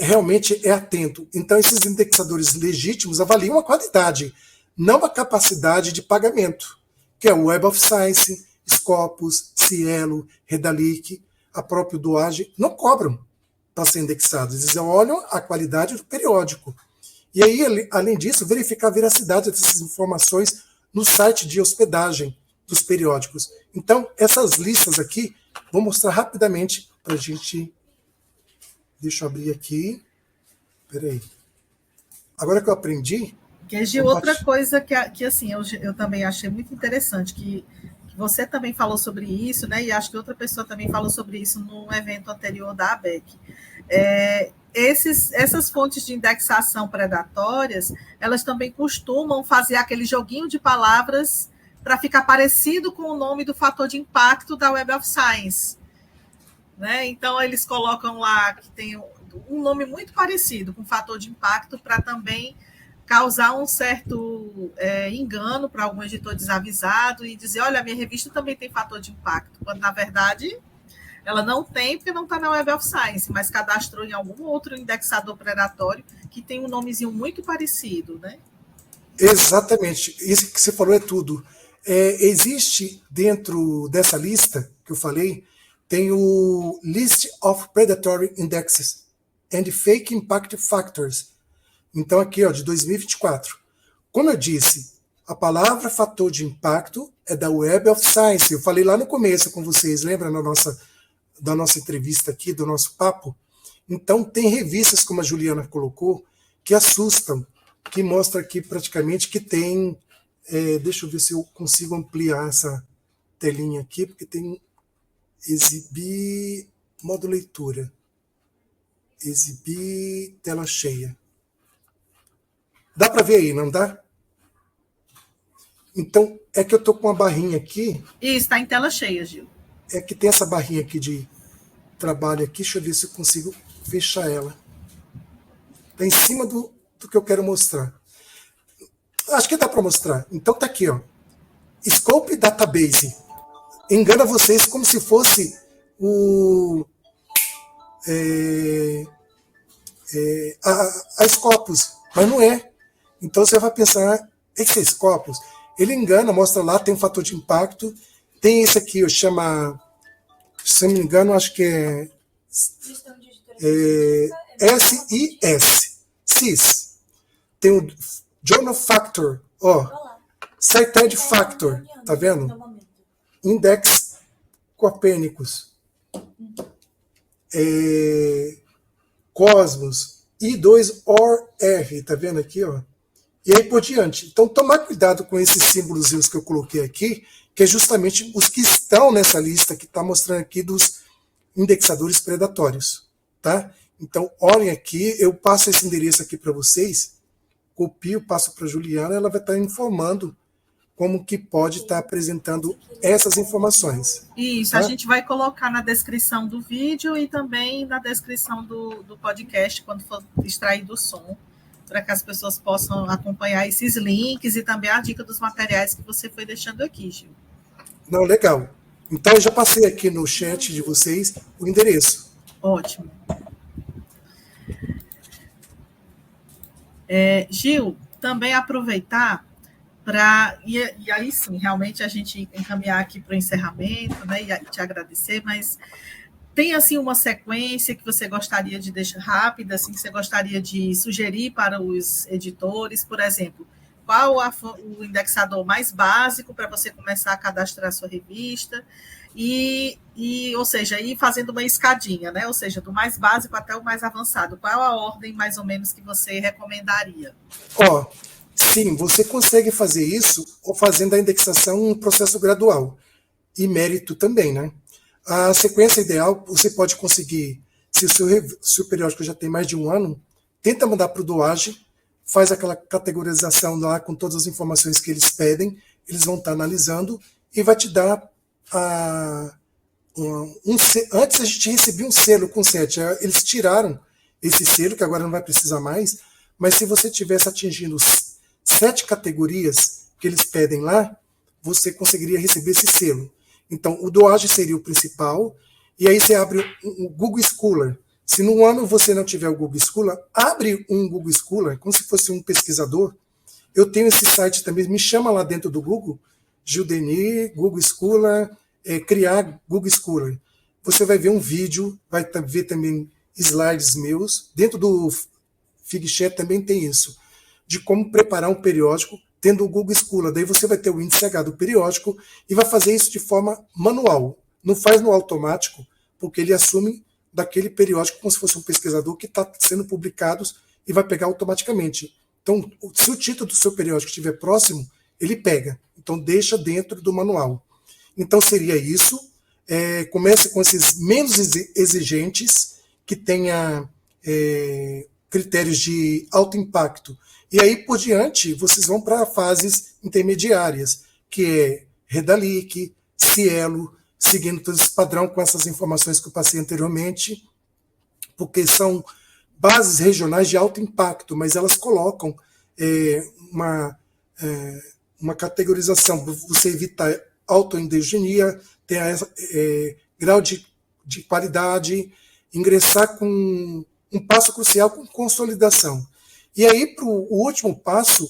realmente é atento. Então, esses indexadores legítimos avaliam a qualidade, não a capacidade de pagamento, que é o Web of Science, Scopus, Cielo, Redalic, a própria DOAJ, não cobram para ser indexados. Eles olham a qualidade do periódico. E aí, além disso, verificar a veracidade dessas informações no site de hospedagem dos periódicos. Então, essas listas aqui, vou mostrar rapidamente para a gente. Deixa eu abrir aqui. Peraí. Agora que eu aprendi. Gil, outra coisa que assim, eu também achei muito interessante, que você também falou sobre isso, né? E acho que outra pessoa também falou sobre isso no evento anterior da ABEC. Essas fontes de indexação predatórias, elas também costumam fazer aquele joguinho de palavras para ficar parecido com o nome do fator de impacto da Web of Science. Né? Então, eles colocam lá que tem um nome muito parecido com fator de impacto para também causar um certo engano para algum editor desavisado e dizer, olha, a minha revista também tem fator de impacto, quando, na verdade, ela não tem, porque não está na Web of Science, mas cadastrou em algum outro indexador predatório que tem um nomezinho muito parecido, né? Exatamente. Isso que você falou é tudo. Existe dentro dessa lista que eu falei, tem o List of Predatory Indexes and Fake Impact Factors. Então aqui, ó, de 2024. Como eu disse, a palavra fator de impacto é da Web of Science. Eu falei lá no começo com vocês, lembra da nossa entrevista aqui, do nosso papo? Então tem revistas, como a Juliana colocou, que assustam, que mostra aqui praticamente que tem... deixa eu ver se eu consigo ampliar essa telinha aqui, porque tem exibir modo leitura, exibir tela cheia. Dá para ver aí, não dá? Então, é que eu tô com uma barrinha aqui. Isso, está em tela cheia, Gil. É que tem essa barrinha aqui de trabalho aqui, deixa eu ver se eu consigo fechar ela. Está em cima do que eu quero mostrar. Acho que dá para mostrar. Então tá aqui, ó. Scope Database. Engana vocês como se fosse a Scopus, mas não é. Então você vai pensar, esse é Scopus? Ele engana, mostra lá, tem um fator de impacto. Tem esse aqui, eu chama, se não me engano, acho que é SIS. CIS. Tem o Journal Factor, ó. Cited Factor, tá vendo? Index Copernicus. Cosmos. I2OR, tá vendo aqui, ó? E aí por diante. Então, tomar cuidado com esses símbolos que eu coloquei aqui, que é justamente os que estão nessa lista que está mostrando aqui dos indexadores predatórios, tá? Então, olhem aqui, eu passo esse endereço aqui para vocês, copio, passo para a Juliana, ela vai estar informando como que pode estar apresentando essas informações. Isso, tá? A gente vai colocar na descrição do vídeo e também na descrição do podcast, quando for extraído o som, para que as pessoas possam acompanhar esses links e também a dica dos materiais que você foi deixando aqui, Gil. Não, legal. Então, eu já passei aqui no chat de vocês o endereço. Ótimo. Gil, também aproveitar para... E aí sim, realmente a gente encaminhar aqui para o encerramento, né, e te agradecer, mas tem assim uma sequência que você gostaria de deixar rápida, assim, que você gostaria de sugerir para os editores, por exemplo, qual o indexador mais básico para você começar a cadastrar a sua revista, ou seja, ir fazendo uma escadinha, né? Ou seja, do mais básico até o mais avançado. Qual a ordem, mais ou menos, que você recomendaria? Sim, você consegue fazer isso ou fazendo a indexação um processo gradual. E mérito também, né? A sequência ideal, você pode conseguir, se o seu periódico já tem mais de um ano, tenta mandar para o Doage, faz aquela categorização lá com todas as informações que eles pedem, eles vão estar analisando e vai te dar antes a gente recebia um selo com 7, eles tiraram esse selo, que agora não vai precisar mais, mas se você tivesse atingindo 7 categorias que eles pedem lá, você conseguiria receber esse selo. Então, o Doage seria o principal, e aí você abre o Google Scholar. Se no ano você não tiver o Google Scholar, abre um Google Scholar, como se fosse um pesquisador. Eu tenho esse site também, me chama lá dentro do Google, Gil Denis, Google Scholar, criar Google Scholar. Você vai ver um vídeo, vai ver também slides meus. Dentro do Figshare também tem isso, de como preparar um periódico tendo o Google Scholar. Daí você vai ter o índice H do periódico e vai fazer isso de forma manual. Não faz no automático, porque ele assume daquele periódico como se fosse um pesquisador que está sendo publicado e vai pegar automaticamente. Então, se o título do seu periódico estiver próximo, ele pega. Então, deixa dentro do manual. Então, seria isso. Comece com esses menos exigentes, que tenha critérios de alto impacto. E aí, por diante, vocês vão para fases intermediárias, que é Redalic, Cielo, seguindo todo esse padrão com essas informações que eu passei anteriormente, porque são bases regionais de alto impacto, mas elas colocam uma categorização, você evita autoendogenia, tem grau de qualidade, ingressar com um passo crucial com consolidação. E aí, para o último passo,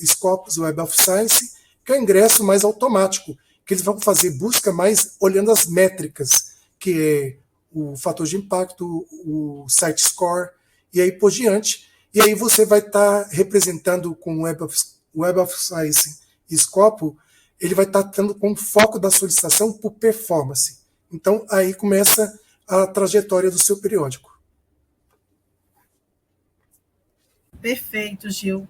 Scopus Web of Science, que é o ingresso mais automático, que eles vão fazer busca mais olhando as métricas, que é o fator de impacto, o site score, e aí por diante. E aí você vai estar representando com o Web of Science e Scopus, ele vai estar tendo como foco da solicitação por performance. Então, aí começa a trajetória do seu periódico. Perfeito, Gil.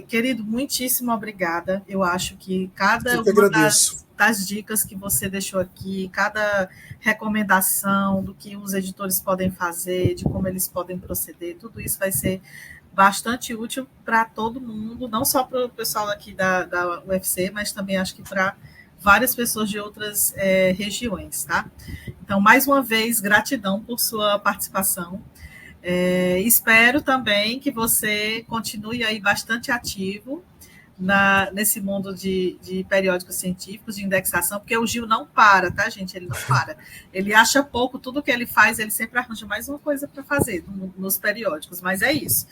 Querido, muitíssimo obrigada. Eu acho que cada uma das dicas que você deixou aqui, cada recomendação do que os editores podem fazer, de como eles podem proceder, tudo isso vai ser bastante útil para todo mundo, não só para o pessoal aqui da UFC, mas também acho que para várias pessoas de outras regiões, tá? Então, mais uma vez, gratidão por sua participação. Espero também que você continue aí bastante ativo nesse mundo de periódicos científicos, de indexação, porque o Gil não para, tá, gente? Ele não para. Ele acha pouco, tudo que ele faz, ele sempre arranja mais uma coisa para fazer nos periódicos, mas é isso.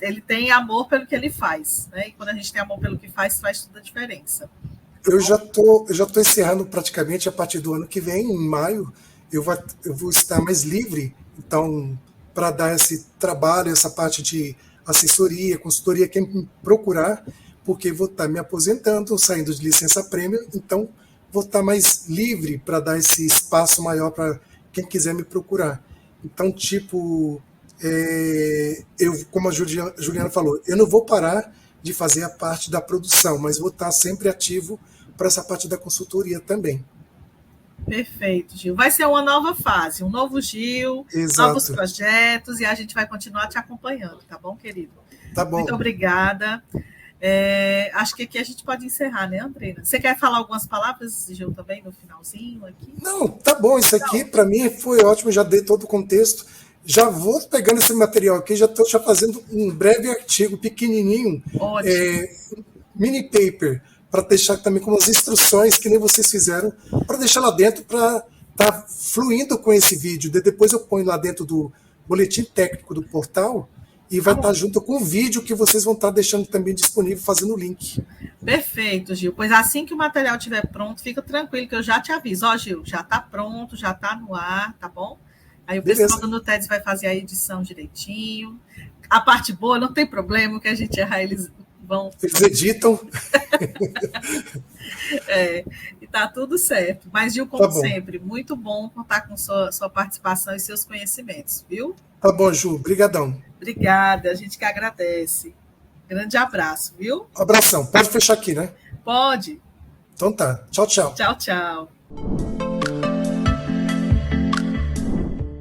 Ele tem amor pelo que ele faz, né? E quando a gente tem amor pelo que faz toda a diferença. Eu já tô encerrando praticamente a partir do ano que vem, em maio, eu vou estar mais livre, então, para dar esse trabalho, essa parte de assessoria, consultoria, quem me procurar, porque vou estar me aposentando, saindo de licença prêmio, então vou estar mais livre para dar esse espaço maior para quem quiser me procurar. Então, como a Juliana falou, eu não vou parar de fazer a parte da produção, mas vou estar sempre ativo para essa parte da consultoria também. Perfeito, Gil. Vai ser uma nova fase, um novo Gil, Exato. Novos projetos, e a gente vai continuar te acompanhando, tá bom, querido? Tá bom. Muito obrigada. Acho que aqui a gente pode encerrar, né, Andreina? Você quer falar algumas palavras, Gil, também, no finalzinho aqui? Não, tá bom. Isso aqui, para mim, foi ótimo. Já dei todo o contexto. Já vou pegando esse material aqui, já estou fazendo um breve artigo pequenininho, mini paper, para deixar também com as instruções que nem vocês fizeram, para deixar lá dentro, para estar fluindo com esse vídeo. Depois eu ponho lá dentro do boletim técnico do portal e vai estar junto com o vídeo que vocês vão estar deixando também disponível, fazendo o link. Perfeito, Gil. Pois assim que o material estiver pronto, fica tranquilo que eu já te aviso. Gil, já está pronto, já está no ar, tá bom? Aí o pessoal do Nutedes vai fazer a edição direitinho. A parte boa não tem problema, que a gente errar, eles vão... Eles editam. E tá tudo certo. Mas, Gil, como sempre, muito bom contar com sua participação e seus conhecimentos, viu? Tá bom, Ju. Obrigadão. Obrigada, a gente que agradece. Grande abraço, viu? Abração. Pode fechar aqui, né? Pode. Então tá. Tchau, tchau. Tchau, tchau.